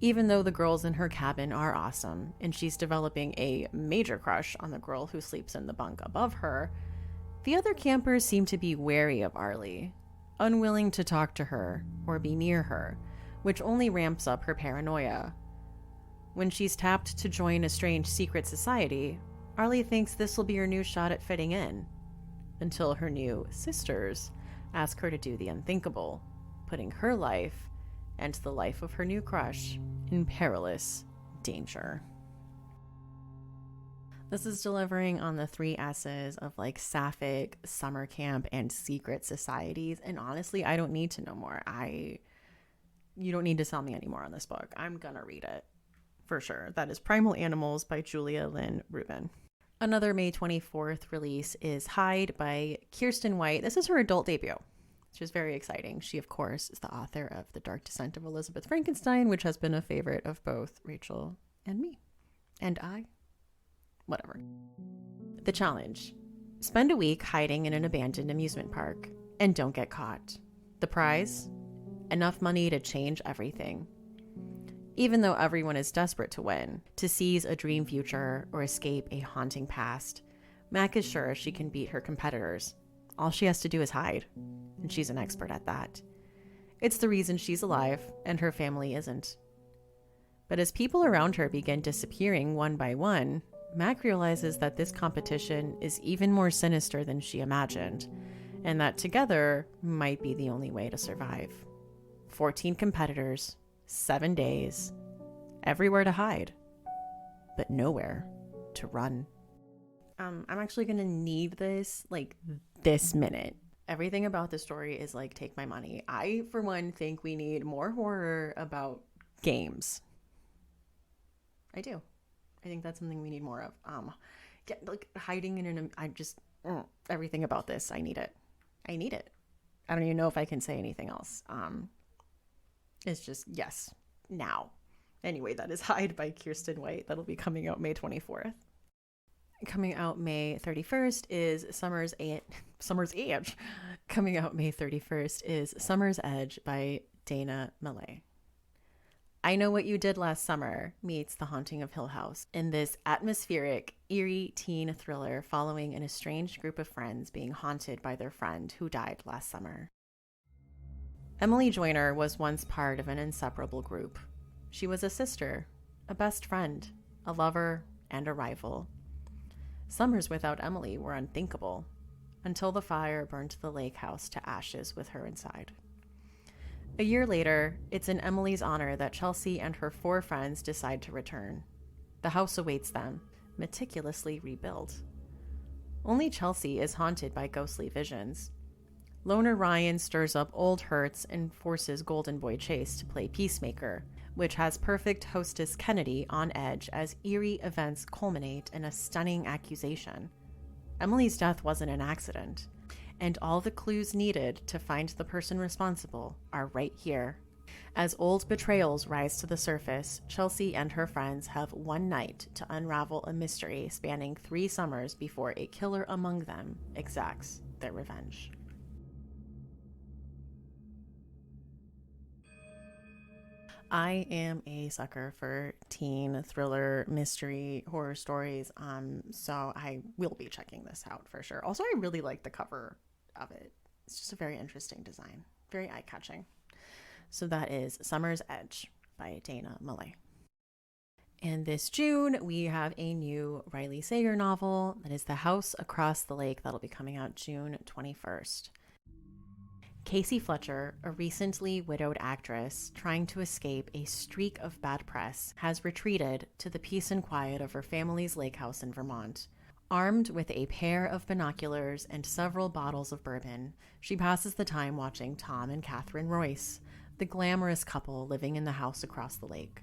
Even though the girls in her cabin are awesome, and she's developing a major crush on the girl who sleeps in the bunk above her, the other campers seem to be wary of Arlie, unwilling to talk to her or be near her, which only ramps up her paranoia. When she's tapped to join a strange secret society, Arlie thinks this will be her new shot at fitting in, until her new sisters ask her to do the unthinkable, putting her life and the life of her new crush in perilous danger. This is delivering on the 3 S's of like sapphic, summer camp, and secret societies. And honestly, I don't need to know more. You don't need to sell me any more on this book. I'm gonna read it for sure. That is Primal Animals by Lynn Rubin. Another May 24th release is Hide by Kirsten White. This is her adult debut, which is very exciting. She, of course, is the author of The Dark Descent of Elizabeth Frankenstein, which has been a favorite of both Rachel and me. And I. Whatever. The challenge. Spend a week hiding in an abandoned amusement park and don't get caught. The prize? Enough money to change everything. Even though everyone is desperate to win, to seize a dream future or escape a haunting past, Mac is sure she can beat her competitors. All she has to do is hide, and she's an expert at that. It's the reason she's alive and her family isn't. But as people around her begin disappearing one by one, Mac realizes that this competition is even more sinister than she imagined, and that together might be the only way to survive. 14 competitors, 7 days, everywhere to hide, but nowhere to run. I'm actually gonna need this this minute. Everything about this story is take my money. I, for one, think we need more horror about games. I do. I think that's something we need more of. Hiding in everything about this. I need it. I don't even know if I can say anything else. It's just, yes, now. Anyway, that is Hide by Kirsten White. That'll be coming out May 24th. Coming out May 31st is Summer's Edge. Coming out May 31st is Summer's Edge by Dana Malay. I Know What You Did Last Summer meets The Haunting of Hill House in this atmospheric, eerie teen thriller following an estranged group of friends being haunted by their friend who died last summer. Emily Joyner was once part of an inseparable group. She was a sister, a best friend, a lover, and a rival. Summers without Emily were unthinkable, until the fire burned the lake house to ashes with her inside. A year later, it's in Emily's honor that Chelsea and her 4 friends decide to return. The house awaits them, meticulously rebuilt. Only Chelsea is haunted by ghostly visions. Loner Ryan stirs up old hurts and forces Golden Boy Chase to play peacemaker, which has perfect hostess Kennedy on edge as eerie events culminate in a stunning accusation. Emily's death wasn't an accident, and all the clues needed to find the person responsible are right here. As old betrayals rise to the surface, Chelsea and her friends have one night to unravel a mystery spanning 3 summers before a killer among them exacts their revenge. I am a sucker for teen thriller, mystery, horror stories, so I will be checking this out for sure. Also, I really like the cover of it. It's just a very interesting design, very eye-catching. So that is Summer's Edge by Dana Malay. And this June, we have a new Riley Sager novel that is The House Across the Lake. That'll be coming out June 21st. Casey Fletcher, a recently widowed actress trying to escape a streak of bad press, has retreated to the peace and quiet of her family's lake house in Vermont. Armed with a pair of binoculars and several bottles of bourbon, she passes the time watching Tom and Catherine Royce, the glamorous couple living in the house across the lake.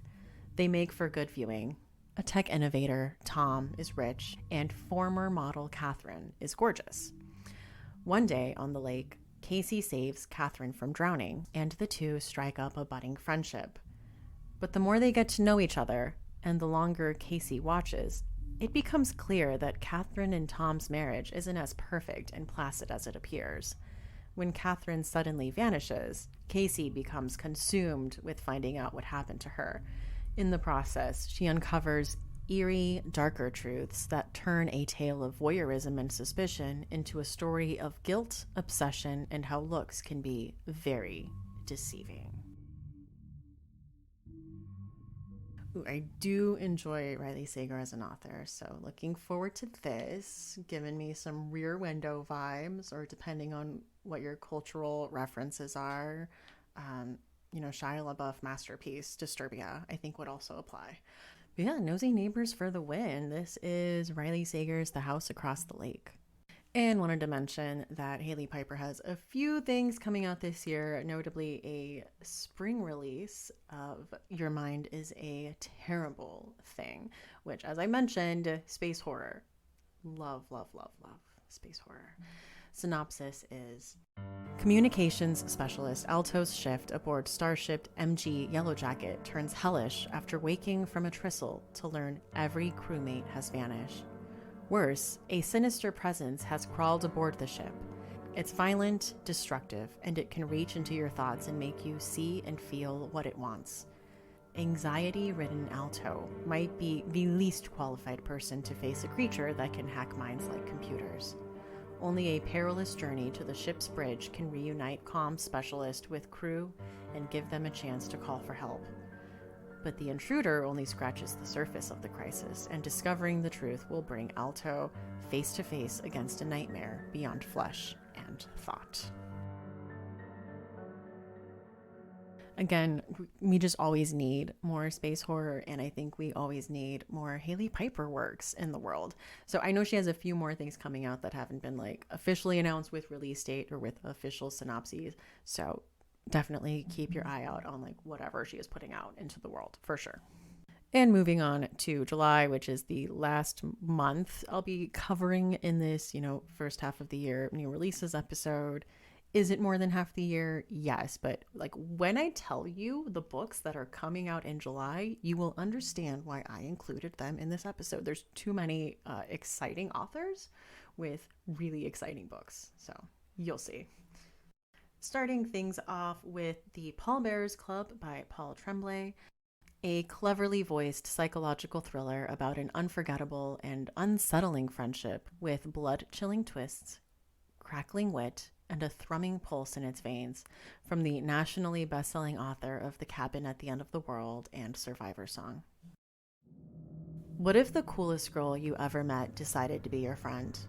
They make for good viewing. A tech innovator, Tom, is rich, and former model Catherine is gorgeous. One day on the lake, Casey saves Catherine from drowning, and the two strike up a budding friendship. But the more they get to know each other, and the longer Casey watches, it becomes clear that Catherine and Tom's marriage isn't as perfect and placid as it appears. When Catherine suddenly vanishes, Casey becomes consumed with finding out what happened to her. In the process, she uncovers eerie, darker truths that turn a tale of voyeurism and suspicion into a story of guilt, obsession, and how looks can be very deceiving. Ooh, I do enjoy Riley Sager as an author, so looking forward to this. Giving me some Rear Window vibes, or depending on what your cultural references are, Shia LaBeouf masterpiece, Disturbia, I think would also apply. But yeah, Nosy Neighbors for the win. This is Riley Sager's The House Across the Lake. And wanted to mention that Haley Piper has a few things coming out this year, notably a spring release of Your Mind is a Terrible Thing, which, as I mentioned, space horror. Love, love, love, love space horror. Synopsis is: communications specialist Alto's shift aboard starship MG Yellowjacket turns hellish after waking from a tristle to learn every crewmate has vanished. Worse, a sinister presence has crawled aboard the ship. It's violent, destructive, and it can reach into your thoughts and make you see and feel what it wants. anxiety-ridden alto might be the least qualified person to face a creature that can hack minds like computers. Only a perilous journey to the ship's bridge can reunite comms specialist with crew and give them a chance to call for help. But the intruder only scratches the surface of the crisis, and discovering the truth will bring Alto face to face against a nightmare beyond flesh and thought. Again, we just always need more space horror, and I think we always need more Haley Piper works in the world. So I know she has a few more things coming out that haven't been like officially announced with release date or with official synopses. So definitely keep your eye out on like whatever she is putting out into the world for sure. And moving on to July, which is the last month I'll be covering in this, first half of the year new releases episode. Is it more than half the year? Yes. But like when I tell you the books that are coming out in July, you will understand why I included them in this episode. There's too many exciting authors with really exciting books. So you'll see. Starting things off with The Pallbearers Club by Paul Tremblay, a cleverly voiced psychological thriller about an unforgettable and unsettling friendship with blood-chilling twists, crackling wit, and a thrumming pulse in its veins from the nationally best-selling author of The Cabin at the End of the World and Survivor Song. What if the coolest girl you ever met decided to be your friend?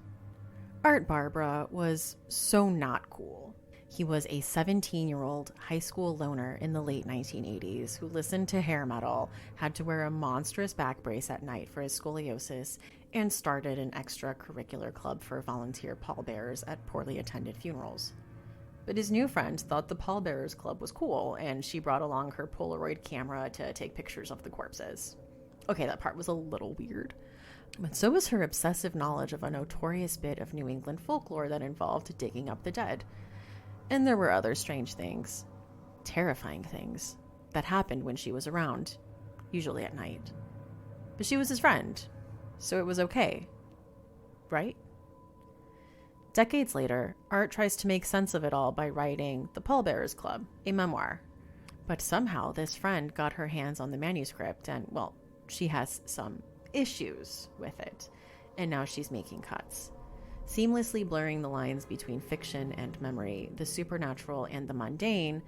Art Barbara was so not cool. He was a 17-year-old high school loner in the late 1980s who listened to hair metal, had to wear a monstrous back brace at night for his scoliosis, and started an extracurricular club for volunteer pallbearers at poorly attended funerals. But his new friend thought the Pallbearers Club was cool, and she brought along her Polaroid camera to take pictures of the corpses. Okay, that part was a little weird. But so was her obsessive knowledge of a notorious bit of New England folklore that involved digging up the dead. And there were other strange things, terrifying things, that happened when she was around, usually at night. But she was his friend, so it was okay, right? Decades later, Art tries to make sense of it all by writing The Pallbearers Club, a memoir. But somehow this friend got her hands on the manuscript and, well, she has some issues with it, and now she's making cuts. Seamlessly blurring the lines between fiction and memory, the supernatural and the mundane,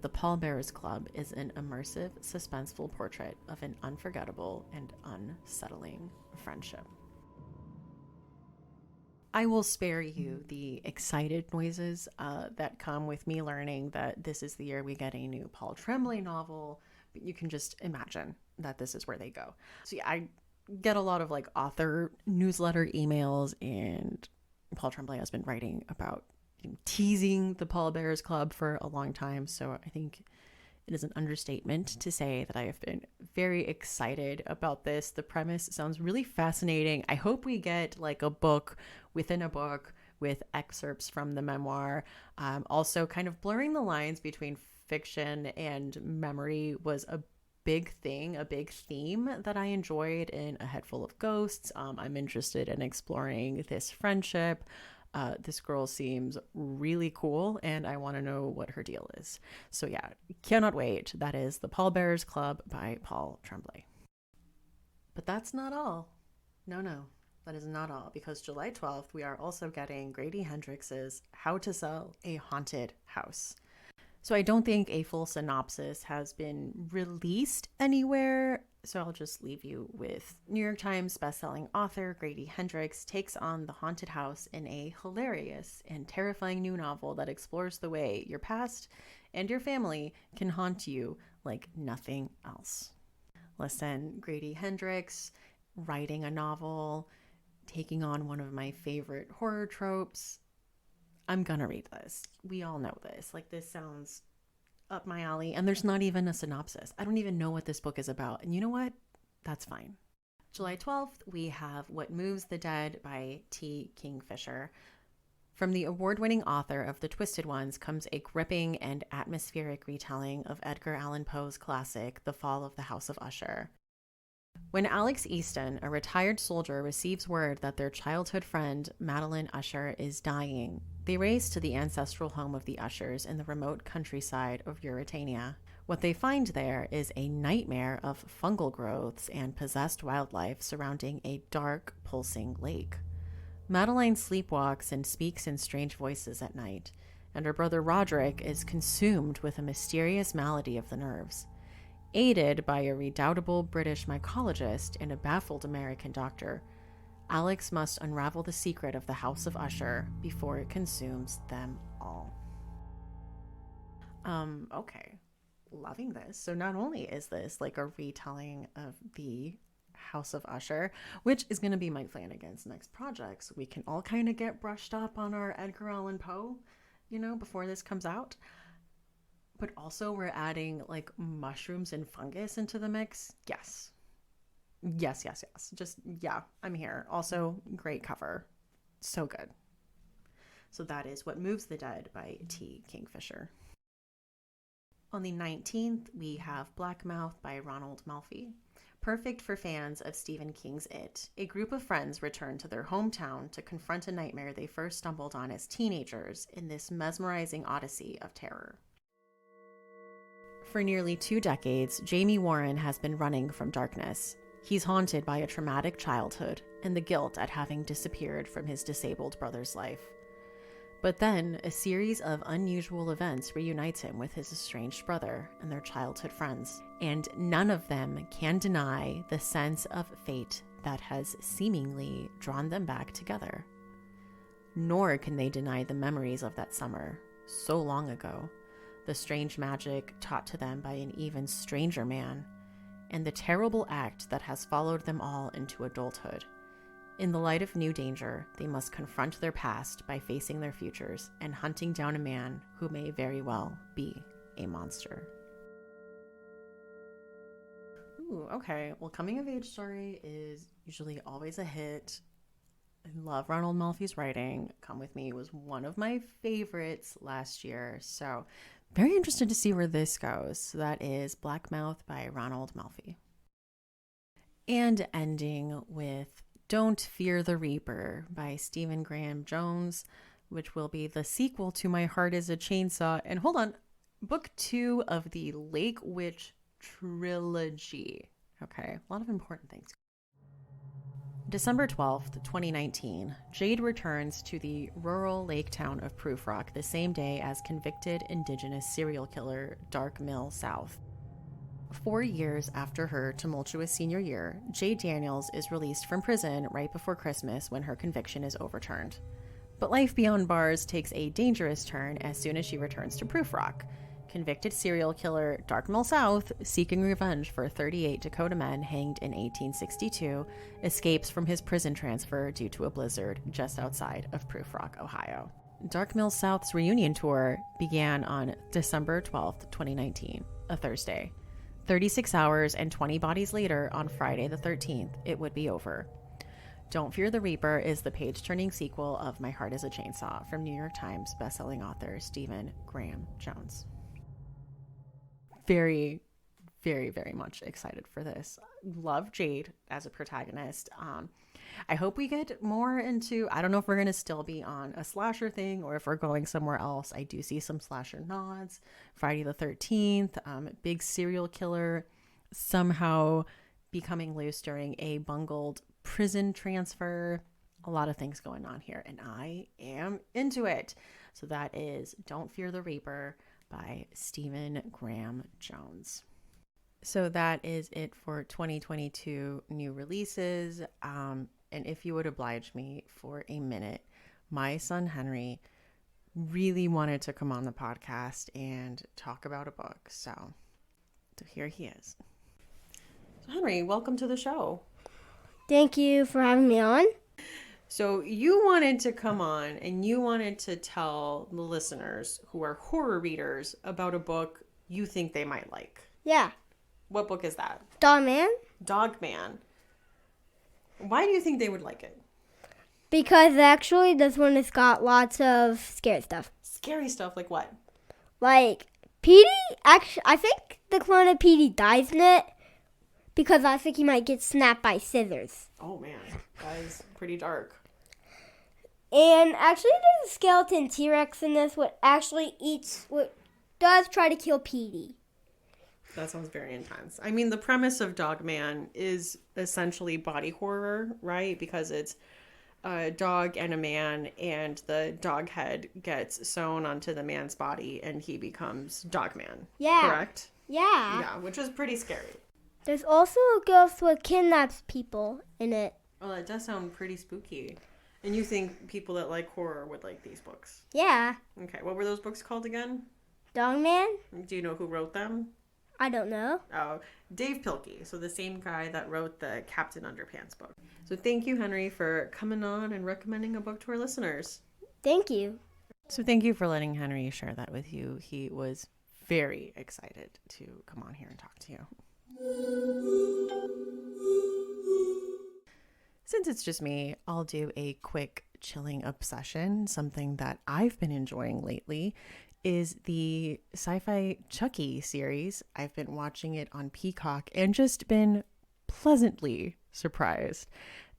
The Pallbearers Club is an immersive, suspenseful portrait of an unforgettable and unsettling friendship. I will spare you the excited noises that come with me learning that this is the year we get a new Paul Tremblay novel, but you can just imagine that this is where they go. So yeah, I get a lot of like author newsletter emails, and Paul Tremblay has been writing about teasing the Pallbearers Club for a long time. So I think it is an understatement to say that I have been very excited about this. The premise sounds really fascinating. I hope we get like a book within a book with excerpts from the memoir. Also kind of blurring the lines between fiction and memory was a big thing, a big theme that I enjoyed in A Head Full of Ghosts. I'm interested in exploring this friendship. This girl seems really cool, and I want to know what her deal is. So yeah, cannot wait. That is The Pallbearers Club by Paul Tremblay. But that's not all. No, that is not all, because July 12th, we are also getting Grady Hendrix's How to Sell a Haunted House. So I don't think a full synopsis has been released anywhere, so I'll just leave you with New York Times bestselling author Grady Hendrix takes on the haunted house in a hilarious and terrifying new novel that explores the way your past and your family can haunt you like nothing else. Listen, Grady Hendrix writing a novel, taking on one of my favorite horror tropes. I'm gonna read this. We all know this. Like, this sounds up my alley, and there's not even a synopsis. I don't even know what this book is about. And you know what? That's fine. July 12th, we have What Moves the Dead by T. Kingfisher. From the award-winning author of The Twisted Ones comes a gripping and atmospheric retelling of Edgar Allan Poe's classic, The Fall of the House of Usher. When Alex Easton, a retired soldier, receives word that their childhood friend, Madeline Usher, is dying, they race to the ancestral home of the Ushers in the remote countryside of Ruritania. What they find there is a nightmare of fungal growths and possessed wildlife surrounding a dark, pulsing lake. Madeline sleepwalks and speaks in strange voices at night, and her brother Roderick is consumed with a mysterious malady of the nerves. Aided by a redoubtable British mycologist and a baffled American doctor, Alex must unravel the secret of the House of Usher before it consumes them all. Okay. Loving this. So not only is this like a retelling of the House of Usher, which is going to be Mike Flanagan's next project, so we can all kind of get brushed up on our Edgar Allan Poe, before this comes out. But also we're adding like mushrooms and fungus into the mix. Yes. Just, yeah, I'm here. Also, great cover. So good. So that is What Moves the Dead by T. Kingfisher. On the 19th, we have Blackmouth by Ronald Mulfey. Perfect for fans of Stephen King's It, a group of friends return to their hometown to confront a nightmare they first stumbled on as teenagers in this mesmerizing odyssey of terror. For nearly 2 decades, Jamie Warren has been running from darkness. He's haunted by a traumatic childhood and the guilt at having disappeared from his disabled brother's life. But then, a series of unusual events reunites him with his estranged brother and their childhood friends, and none of them can deny the sense of fate that has seemingly drawn them back together. Nor can they deny the memories of that summer, so long ago, the strange magic taught to them by an even stranger man, and the terrible act that has followed them all into adulthood. In the light of new danger, they must confront their past by facing their futures and hunting down a man who may very well be a monster. Ooh, okay. Well, coming of age story is usually always a hit. I love Ronald Mulfey's writing. Come With Me was one of my favorites last year. So very interested to see where this goes. So that is Blackmouth by Ronald Mulfey. And ending with Don't Fear the Reaper by Stephen Graham Jones, which will be the sequel to My Heart is a Chainsaw. And hold on, book 2 of the Lake Witch trilogy. Okay, a lot of important things. December 12th, 2019, Jade returns to the rural lake town of Proof Rock the same day as convicted Indigenous serial killer Dark Mill South. 4 years after her tumultuous senior year, Jade Daniels is released from prison right before Christmas when her conviction is overturned. But life beyond bars takes a dangerous turn as soon as she returns to Proof Rock. Convicted serial killer Dark Mill South, seeking revenge for 38 Dakota men hanged in 1862, escapes from his prison transfer due to a blizzard just outside of Proof Rock, Ohio. Dark Mill South's reunion tour began on December 12th, 2019, a Thursday. 36 hours and 20 bodies later, on Friday the 13th, it would be over. Don't Fear the Reaper is the page-turning sequel of My Heart is a Chainsaw from New York Times bestselling author Stephen Graham Jones. Very, very, very much excited for this. Love Jade as a protagonist. I hope we get more into, I don't know if we're going to still be on a slasher thing or if we're going somewhere else. I do see some slasher nods. Friday the 13th, big serial killer somehow becoming loose during a bungled prison transfer. A lot of things going on here, and I am into it. So that is Don't Fear the Reaper by Stephen Graham Jones. So that is it for 2022 new releases. And if you would oblige me for a minute, my son Henry really wanted to come on the podcast and talk about a book. So here he is. So Henry, welcome to the show. Thank you for having me on. So you wanted to come on and you wanted to tell the listeners who are horror readers about a book you think they might like. Yeah. What book is that? Dogman. Dogman. Why do you think they would like it? Because actually this one has got lots of scary stuff. Scary stuff? Like what? Like Petey, actually, I think the clone of Petey dies in it because I think he might get snapped by scissors. Oh man, that is pretty dark. And actually there's a skeleton T-Rex in this what does try to kill Petey. That sounds very intense. I mean, the premise of Dogman is essentially body horror, right? Because it's a dog and a man, and the dog head gets sewn onto the man's body, and he becomes Dogman. Yeah. Correct? Yeah. Yeah, which is pretty scary. There's also a ghost that kidnaps people in it. Well, it does sound pretty spooky. And you think people that like horror would like these books? Yeah. Okay, what were those books called again? Dogman? Do you know who wrote them? I don't know. Oh, Dave Pilkey. So the same guy that wrote the Captain Underpants book. So thank you, Henry, for coming on and recommending a book to our listeners. Thank you. So thank you for letting Henry share that with you. He was very excited to come on here and talk to you. Since it's just me, I'll do a quick chilling obsession. Something that I've been enjoying lately is the sci-fi Chucky series. I've been watching it on Peacock and just been pleasantly surprised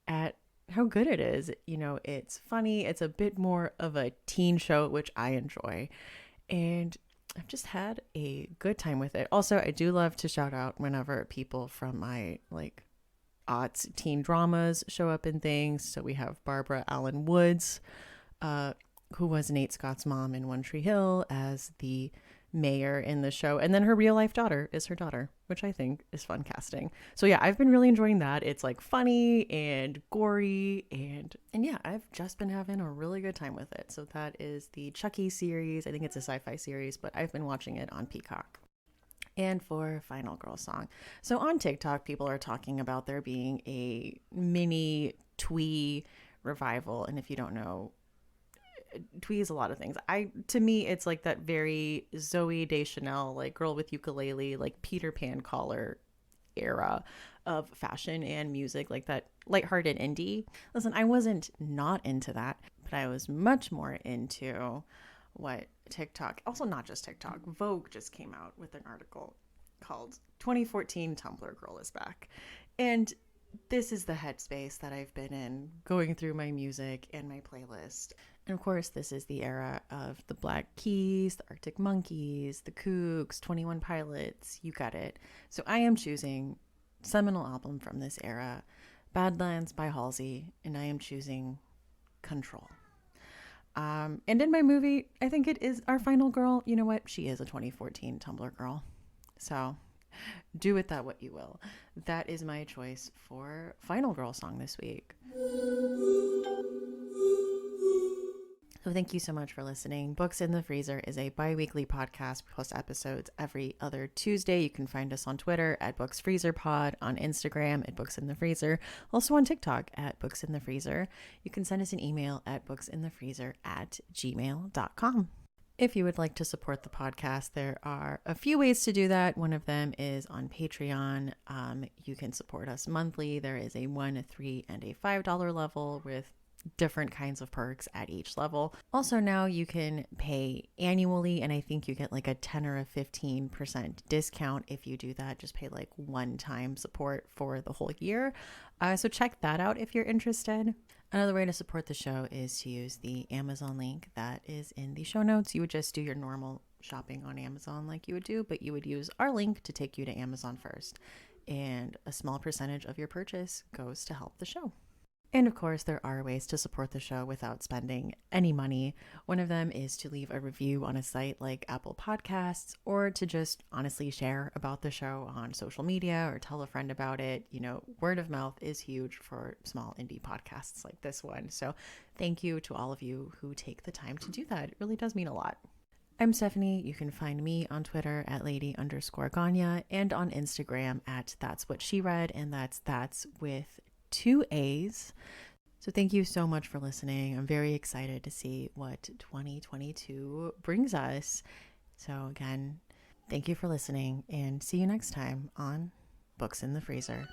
at how good it is. You know, it's funny. It's a bit more of a teen show, which I enjoy. And I've just had a good time with it. Also, I do love to shout out whenever people from my aughts teen dramas show up in things. So we have Barbara Allen Woods, who was Nate Scott's mom in One Tree Hill as the mayor in the show. And then her real life daughter is her daughter, which I think is fun casting. So yeah, I've been really enjoying that. It's funny and gory and yeah, I've just been having a really good time with it. So that is the Chucky series. I think it's a sci-fi series, but I've been watching it on Peacock. And for Final Girl Song. So on TikTok, people are talking about there being a mini Twee revival. And if you don't know, Twee is a lot of things. To me, it's that very Zooey Deschanel, girl with ukulele, Peter Pan collar era of fashion and music, that lighthearted indie. Listen, I wasn't not into that, but I was much more into what TikTok, also not just TikTok, Vogue just came out with an article called 2014 Tumblr Girl is Back. And this is the headspace that I've been in, going through my music and my playlist. And of course, this is the era of the Black Keys, the Arctic Monkeys, the Kooks, 21 Pilots, you got it. So I am choosing seminal album from this era, Badlands by Halsey, and I am choosing Control. And in my movie, I think it is our final girl. You know what? She is a 2014 Tumblr girl. So do with that what you will. That is my choice for Final Girl Song this week. So thank you so much for listening. Books in the Freezer is a bi-weekly podcast. We post episodes every other Tuesday. You can find us on Twitter at BooksFreezerPod, on Instagram at Books in the Freezer, also on TikTok at Books in the Freezer. You can send us an email at booksinthefreezer@gmail.com. If you would like to support the podcast, there are a few ways to do that. One of them is on Patreon. You can support us monthly. There is a $1, a $3, and a $5 level with different kinds of perks at each level. Also now you can pay annually, and I think you get a 10 or a 15% discount if you do that. Just pay one-time support for the whole year. So check that out if you're interested. Another way to support the show is to use the Amazon link that is in the show notes. You would just do your normal shopping on Amazon like you would do, but you would use our link to take you to Amazon first. And a small percentage of your purchase goes to help the show. And of course, there are ways to support the show without spending any money. One of them is to leave a review on a site like Apple Podcasts, or to just honestly share about the show on social media or tell a friend about it. You know, word of mouth is huge for small indie podcasts like this one. So thank you to all of you who take the time to do that. It really does mean a lot. I'm Stephanie. You can find me on Twitter at lady_Ganya and on Instagram at That's What She Read, and that's with 2 A's. So thank you so much for listening. I'm very excited to see what 2022 brings us. So again, thank you for listening, and see you next time on Books in the Freezer.